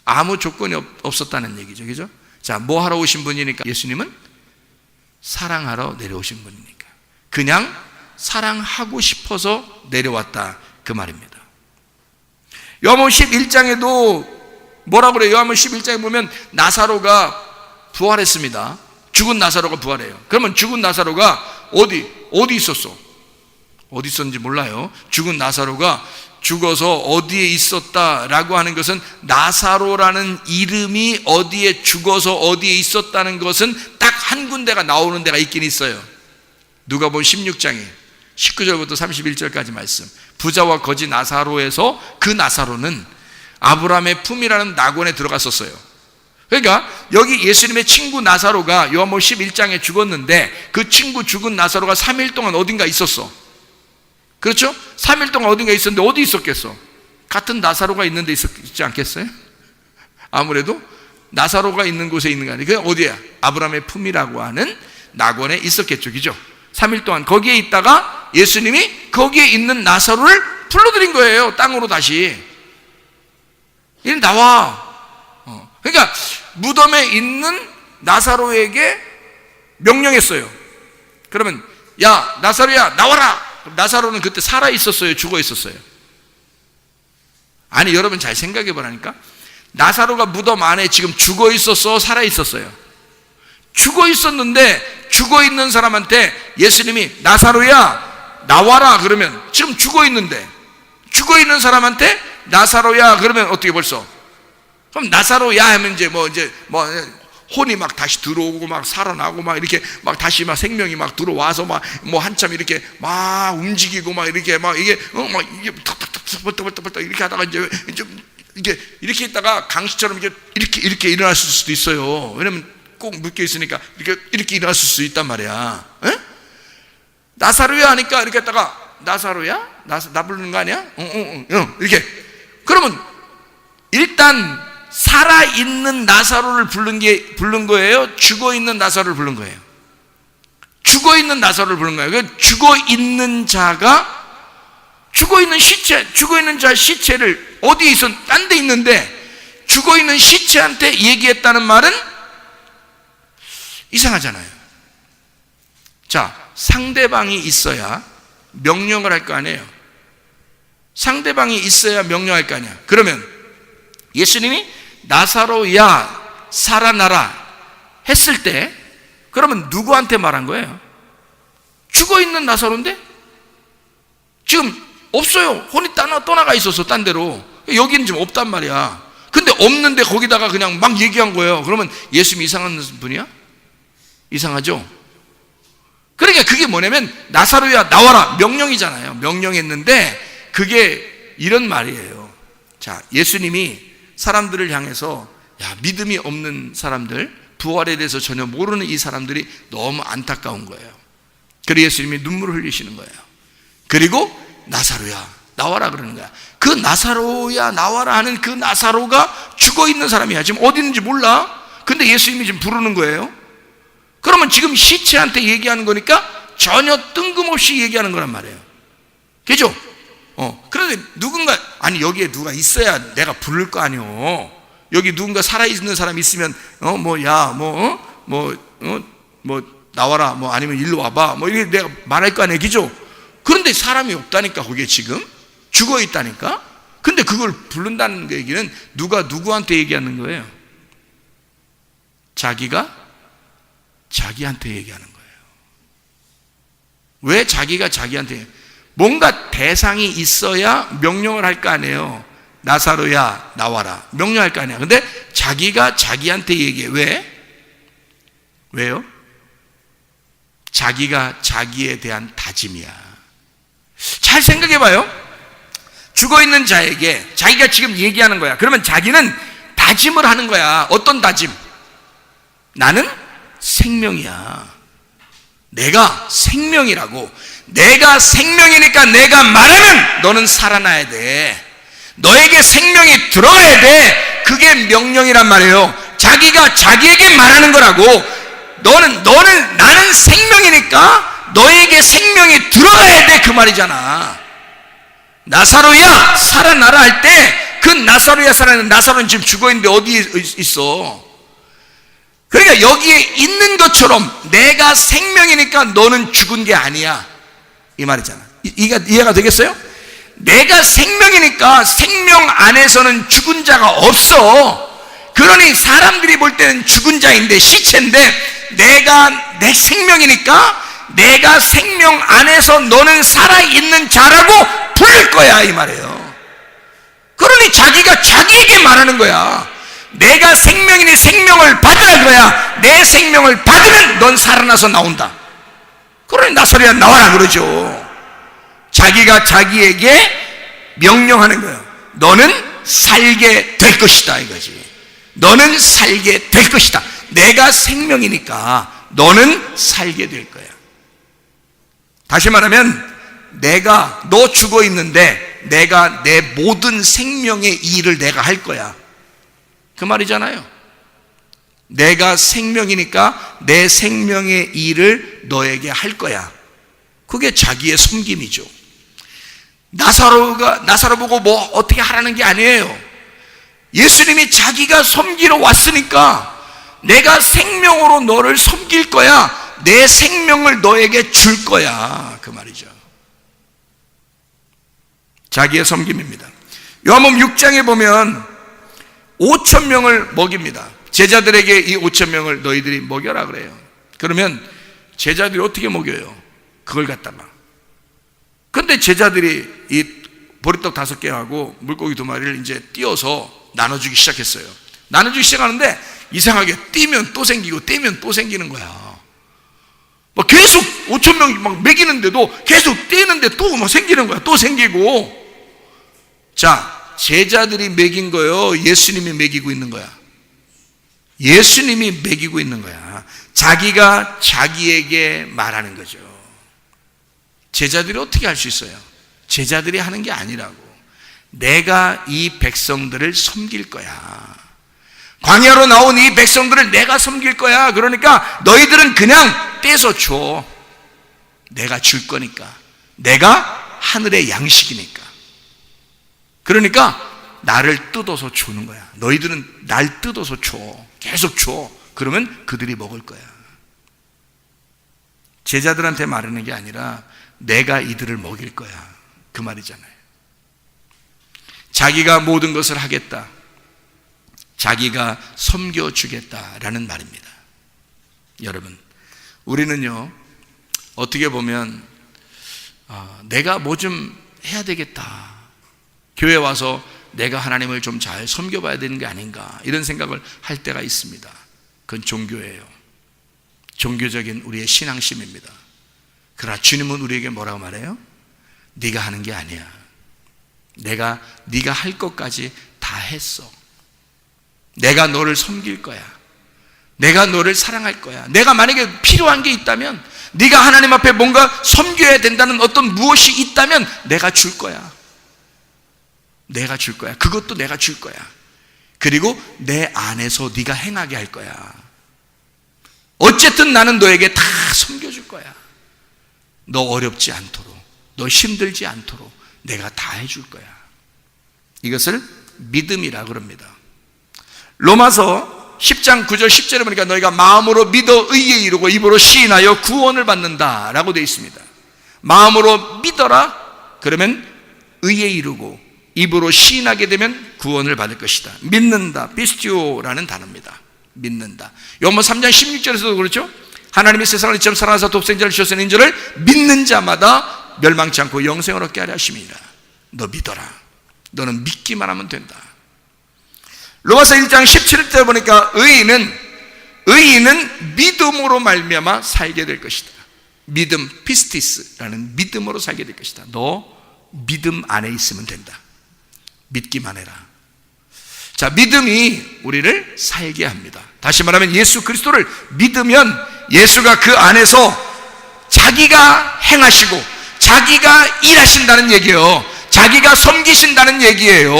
아무 조건이 없었다는 얘기죠. 그죠? 자, 뭐 하러 오신 분이니까? 예수님은 사랑하러 내려오신 분이니까. 그냥 사랑하고 싶어서 내려왔다, 그 말입니다. 요한복음 11장에도 뭐라고 그래요? 요한복음 11장에 보면 나사로가 부활했습니다. 죽은 나사로가 부활해요. 그러면 죽은 나사로가 어디 있었어? 어디 있었는지 몰라요. 죽은 나사로가 죽어서 어디에 있었다라고 하는 것은, 나사로라는 이름이 어디에 죽어서 어디에 있었다는 것은 딱 한 군데가 나오는 데가 있긴 있어요. 누가복음 16장에 19절부터 31절까지 말씀. 부자와 거지 나사로에서 그 나사로는 아브라함의 품이라는 낙원에 들어갔었어요. 그러니까 여기 예수님의 친구 나사로가 요한복음 11장에 죽었는데 그 친구 죽은 나사로가 3일 동안 어딘가 있었어. 그렇죠? 3일 동안 어딘가 있었는데 어디 있었겠어? 같은 나사로가 있는데 있지 않겠어요? 아무래도 나사로가 있는 곳에 있는 게 아니고 그게 어디야? 아브라함의 품이라고 하는 낙원에 있었겠죠. 그죠? 3일 동안 거기에 있다가 예수님이 거기에 있는 나사로를 불러들인 거예요. 땅으로 다시. 이리 나와. 그러니까 무덤에 있는 나사로에게 명령했어요. 그러면 야 나사로야 나와라. 나사로는 그때 살아 있었어요? 죽어 있었어요? 아니, 여러분 잘 생각해 보라니까. 나사로가 무덤 안에 지금 죽어 있었어? 살아 있었어요? 죽어 있었는데 죽어 있는 사람한테 예수님이 나사로야 나와라 그러면, 지금 죽어 있는데 죽어 있는 사람한테 나사로야 그러면 어떻게 벌써? 그럼 나사로야 하면 이제 뭐 혼이 막 다시 들어오고 막 살아나고 막 이렇게 막 다시 막 생명이 막 들어와서 막 뭐 한참 이렇게 막 움직이고 막 이렇게 막 이게 막 이게 탁탁탁 벌떡벌떡 이렇게 하다가 이제 이렇게 있다가 강시처럼 이렇게 일어났을 수도 있어요. 왜냐면 꼭 묶여 있으니까 이렇게 일어났을 수 있단 말이야. 에? 나사로야 하니까 이렇게 했다가 나사로야? 나 부르는 거 아니야? 이렇게. 그러면 일단 살아있는 나사로를 부른 거예요? 죽어있는 나사로를 부른 거예요? 죽어있는 나사로를 부른 거예요. 그러니까 죽어있는 자가, 죽어있는 자 시체를 어디에 있어? 딴 데 있는데 죽어있는 시체한테 얘기했다는 말은 이상하잖아요. 자, 상대방이 있어야 명령을 할 거 아니에요. 상대방이 있어야 명령할 거 아니야. 그러면 예수님이 나사로야 살아나라 했을 때 그러면 누구한테 말한 거예요? 죽어있는 나사로인데? 지금 없어요. 혼이 떠나가 있어서 딴 데로. 여기는 지금 없단 말이야. 근데 없는데 거기다가 그냥 막 얘기한 거예요. 그러면 예수님이 이상한 분이야? 이상하죠? 그러니까 그게 뭐냐면 나사로야 나와라 명령이잖아요. 명령했는데 그게 이런 말이에요. 자, 예수님이 사람들을 향해서 믿음이 없는 사람들, 부활에 대해서 전혀 모르는 이 사람들이 너무 안타까운 거예요. 그래서 예수님이 눈물을 흘리시는 거예요. 그리고 나사로야 나와라 그러는 거야. 그 나사로야 나와라 하는 그 나사로가 죽어있는 사람이야. 지금 어디 있는지 몰라. 근데 예수님이 지금 부르는 거예요. 그러면 지금 시체한테 얘기하는 거니까 전혀 뜬금없이 얘기하는 거란 말이에요. 그죠? 그런데 누군가, 아니 여기에 누가 있어야 내가 부를 거 아니오. 여기 누군가 살아있는 사람이 있으면 나와라 아니면 일로 와봐 이렇게 내가 말할 거 아니에요. 그죠? 그런데 사람이 없다니까. 거기에 지금 죽어 있다니까. 근데 그걸 부른다는 얘기는 누가 누구한테 얘기하는 거예요? 자기가 자기한테 얘기하는 거예요. 왜 자기가 자기한테? 뭔가 대상이 있어야 명령을 할 거 아니에요. 나사로야 나와라 명령할 거 아니야. 근데 자기가 자기한테 얘기해. 왜요? 자기가 자기에 대한 다짐이야. 잘 생각해 봐요. 죽어있는 자에게 자기가 지금 얘기하는 거야. 그러면 자기는 다짐을 하는 거야. 어떤 다짐? 나는 생명이야. 내가 생명이라고. 내가 생명이니까 내가 말하면 너는 살아나야 돼. 너에게 생명이 들어가야 돼. 그게 명령이란 말이에요. 자기가 자기에게 말하는 거라고. 나는 생명이니까 너에게 생명이 들어가야 돼. 그 말이잖아. 나사로야 살아나라 할 때 그 나사로야 살아나는 나사로는 지금 죽어있는데 어디에 있어? 그러니까 여기에 있는 것처럼 내가 생명이니까 너는 죽은 게 아니야 이 말이잖아. 이해가 되겠어요? 내가 생명이니까 생명 안에서는 죽은 자가 없어. 그러니 사람들이 볼 때는 죽은 자인데 시체인데 내가 내 생명이니까 내가 생명 안에서 너는 살아있는 자라고 부를 거야 이 말이에요. 그러니 자기가 자기에게 말하는 거야. 내가 생명이니 생명을 받으라 그거야. 내 생명을 받으면 넌 살아나서 나온다. 그러니 나사로야 나와라 그러죠. 자기가 자기에게 명령하는 거예요. 너는 살게 될 것이다 이거지. 너는 살게 될 것이다. 내가 생명이니까 너는 살게 될 거야. 다시 말하면 너 죽어 있는데 내가 내 모든 생명의 일을 내가 할 거야. 그 말이잖아요. 내가 생명이니까 내 생명의 일을 너에게 할 거야. 그게 자기의 섬김이죠. 나사로 보고 뭐 어떻게 하라는 게 아니에요. 예수님이 자기가 섬기러 왔으니까 내가 생명으로 너를 섬길 거야. 내 생명을 너에게 줄 거야. 그 말이죠. 자기의 섬김입니다. 요한복음 6장에 보면 5,000명을 먹입니다. 제자들에게 이 5,000명을 너희들이 먹여라 그래요. 그러면 제자들이 어떻게 먹여요? 그걸 갖다가. 근데 제자들이 이 보리떡 5개하고 물고기 2마리를 이제 띄어서 나눠주기 시작했어요. 나눠주기 시작하는데 이상하게 띄면 또 생기고 띄면 또 생기는 거야. 막 계속 5,000명이 막 먹이는데도 계속 띄는데 또 막 생기는 거야. 또 생기고. 자, 제자들이 먹인 거요? 예수님이 먹이고 있는 거야? 예수님이 먹이고 있는 거야. 자기가 자기에게 말하는 거죠. 제자들이 어떻게 할 수 있어요? 제자들이 하는 게 아니라고. 내가 이 백성들을 섬길 거야. 광야로 나온 이 백성들을 내가 섬길 거야. 그러니까 너희들은 그냥 떼서 줘. 내가 줄 거니까. 내가 하늘의 양식이니까. 그러니까 나를 뜯어서 주는 거야. 너희들은 날 뜯어서 줘. 계속 줘. 그러면 그들이 먹을 거야. 제자들한테 말하는 게 아니라 내가 이들을 먹일 거야. 그 말이잖아요. 자기가 모든 것을 하겠다. 자기가 섬겨주겠다라는 말입니다. 여러분, 우리는요, 어떻게 보면 내가 뭐 좀 해야 되겠다, 교회 와서 내가 하나님을 좀 잘 섬겨봐야 되는 게 아닌가, 이런 생각을 할 때가 있습니다. 그건 종교예요. 종교적인 우리의 신앙심입니다. 그러나 주님은 우리에게 뭐라고 말해요? 네가 하는 게 아니야. 네가 할 것까지 다 했어. 내가 너를 섬길 거야. 내가 너를 사랑할 거야. 내가 만약에 필요한 게 있다면, 네가 하나님 앞에 뭔가 섬겨야 된다는 어떤 무엇이 있다면 내가 줄 거야. 내가 줄 거야. 그것도 내가 줄 거야. 그리고 내 안에서 네가 행하게 할 거야. 어쨌든 나는 너에게 다 섬겨줄 거야. 너 어렵지 않도록, 너 힘들지 않도록 내가 다 해줄 거야. 이것을 믿음이라 그럽니다. 로마서 10장 9절 10절에 보니까 너희가 마음으로 믿어 의에 이르고 입으로 시인하여 구원을 받는다 라고 되어 있습니다. 마음으로 믿어라, 그러면 의에 이르고 입으로 시인하게 되면 구원을 받을 것이다. 믿는다, 피스티오라는 단어입니다. 믿는다. 요한복음 3장 16절에서도 그렇죠. 하나님이 세상을 이처럼 사랑하사 독생자를 주셨으니 인저를 믿는 자마다 멸망치 않고 영생을 얻게 하려 하심이니라. 너 믿어라. 너는 믿기만 하면 된다. 로마서 1장 17절 보니까 의인은 믿음으로 말미암아 살게 될 것이다. 믿음, 피스티스라는 믿음으로 살게 될 것이다. 너 믿음 안에 있으면 된다. 믿기만 해라. 자, 믿음이 우리를 살게 합니다. 다시 말하면 예수 그리스도를 믿으면 예수가 그 안에서 자기가 행하시고 자기가 일하신다는 얘기예요. 자기가 섬기신다는 얘기예요.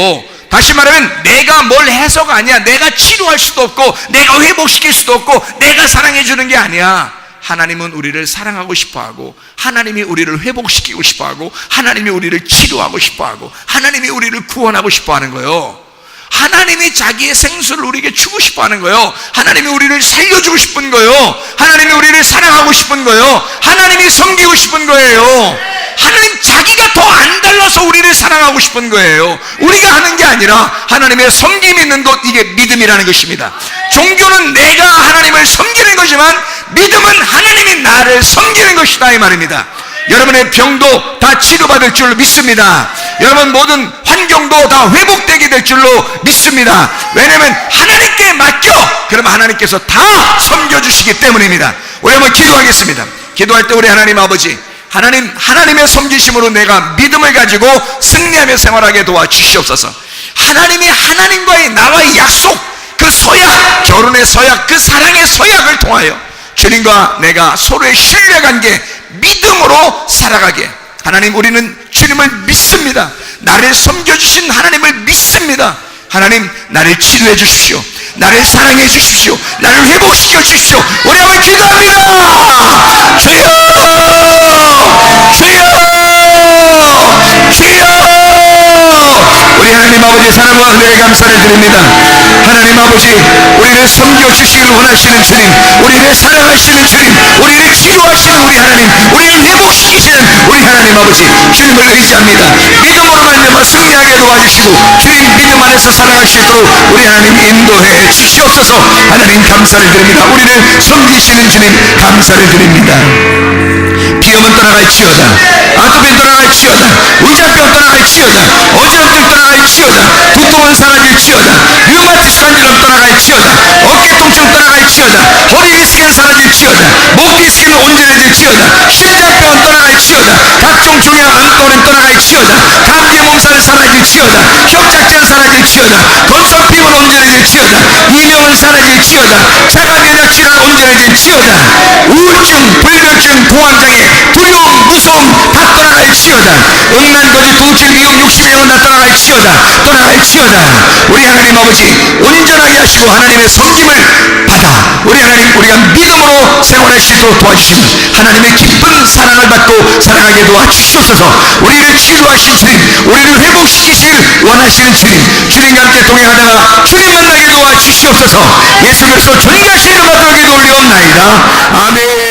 다시 말하면 내가 뭘 해서가 아니야. 내가 치료할 수도 없고 내가 회복시킬 수도 없고 내가 사랑해 주는 게 아니야. 하나님은 우리를 사랑하고 싶어하고 하나님이 우리를 회복시키고 싶어하고 하나님이 우리를 치료하고 싶어하고 하나님이 우리를 구원하고 싶어하는 거예요. 하나님이 자기의 생수를 우리에게 주고 싶어하는 거예요. 하나님이 우리를 살려주고 싶은 거예요. 하나님이 우리를 사랑하고 싶은 거예요. 하나님이 섬기고 싶은 거예요. 하나님 자기가 더 안 달라서 우리를 사랑하고 싶은 거예요. 우리가 하는 게 아니라 하나님의 섬김이 있는 것, 이게 믿음이라는 것입니다. 종교는 내가 하나님을 섬기는 거지만 믿음은 하나님이 나를 섬기는 것이다, 이 말입니다. 여러분의 병도 다 치료받을 줄로 믿습니다. 여러분 모든 환경도 다 회복되게 될 줄로 믿습니다. 왜냐하면 하나님께 맡겨, 그러면 하나님께서 다 섬겨주시기 때문입니다. 우리 한번 기도하겠습니다. 기도할 때 우리 하나님 아버지, 하나님의 섬기심으로 내가 믿음을 가지고 승리하며 생활하게 도와주시옵소서. 하나님이 하나님과의 나와의 약속, 그 서약, 결혼의 서약, 그 사랑의 서약을 통하여 주님과 내가 서로의 신뢰관계, 믿음으로 살아가게. 하나님, 우리는 주님을 믿습니다. 나를 섬겨주신 하나님을 믿습니다. 하나님, 나를 치료해 주십시오. 나를 사랑해 주십시오. 나를 회복시켜 주십시오. 우리 한번 기도합니다. 주여, 주여, 주여. 우리 하나님 아버지 사랑과 은혜에 감사를 드립니다. 하나님 아버지, 우리를 섬겨주시길 원하시는 주님, 우리를 사랑하시는 주님, 우리를 치료하시는 우리 하나님, 우리를 회복시키시는 우리 하나님 아버지, 주님을 의지합니다. 믿음으로 말미암아 승리하게 도와주시고 주님 믿음 안에서 살아갈 수 있도록 우리 하나님 인도해 주시옵소서. 하나님 감사를 드립니다. 우리를 섬기시는 주님 감사를 드립니다. 비염은 떠나갈지어다, 아토피는 떠나갈지어다, 위장병 떠나갈지어다, 어지럼증 떠나갈지어다, 두통은 사라질지어다, 류마티스 관절염 떠나갈지어다, 어깨 통증 떠나갈지어다, 허리 디스크는 사라질지어다, 목 디스크는 온전해질지어다, 심장병은 떠나갈지어다, 각종 종양 암거는 떠나갈지어다, 감기 몸살은 사라질지어다, 협착증은 사라질지어다, 건성 피부는 온전해질지어다, 이명은 사라질지어다, 자가 면역 질환은 온전해질지어다, 우울증, 불면증, 공황장애, 두려움, 무서움 다 떠나갈지어다, 음란거지, 도질, 미혹, 욕심의 영은 다 떠나갈지어다. 떠나갈지어다, 떠나갈지어다. 우리 하나님 아버지 온전하게 하시고 하나님의 섬김을 받아 우리 하나님, 우리가 믿음으로 생활할 수 있도록 도와주시고 하나님의 기쁜 사랑을 받고 살아가게 도와주시옵소서. 우리를 치료하신 주님, 우리를 회복시키시길 원하시는 주님, 주님과 함께 동행하다가 주님 만나게 도와주시옵소서. 예수 그리스도 존귀하신 이름 받들게 올리옵나이다. 아멘.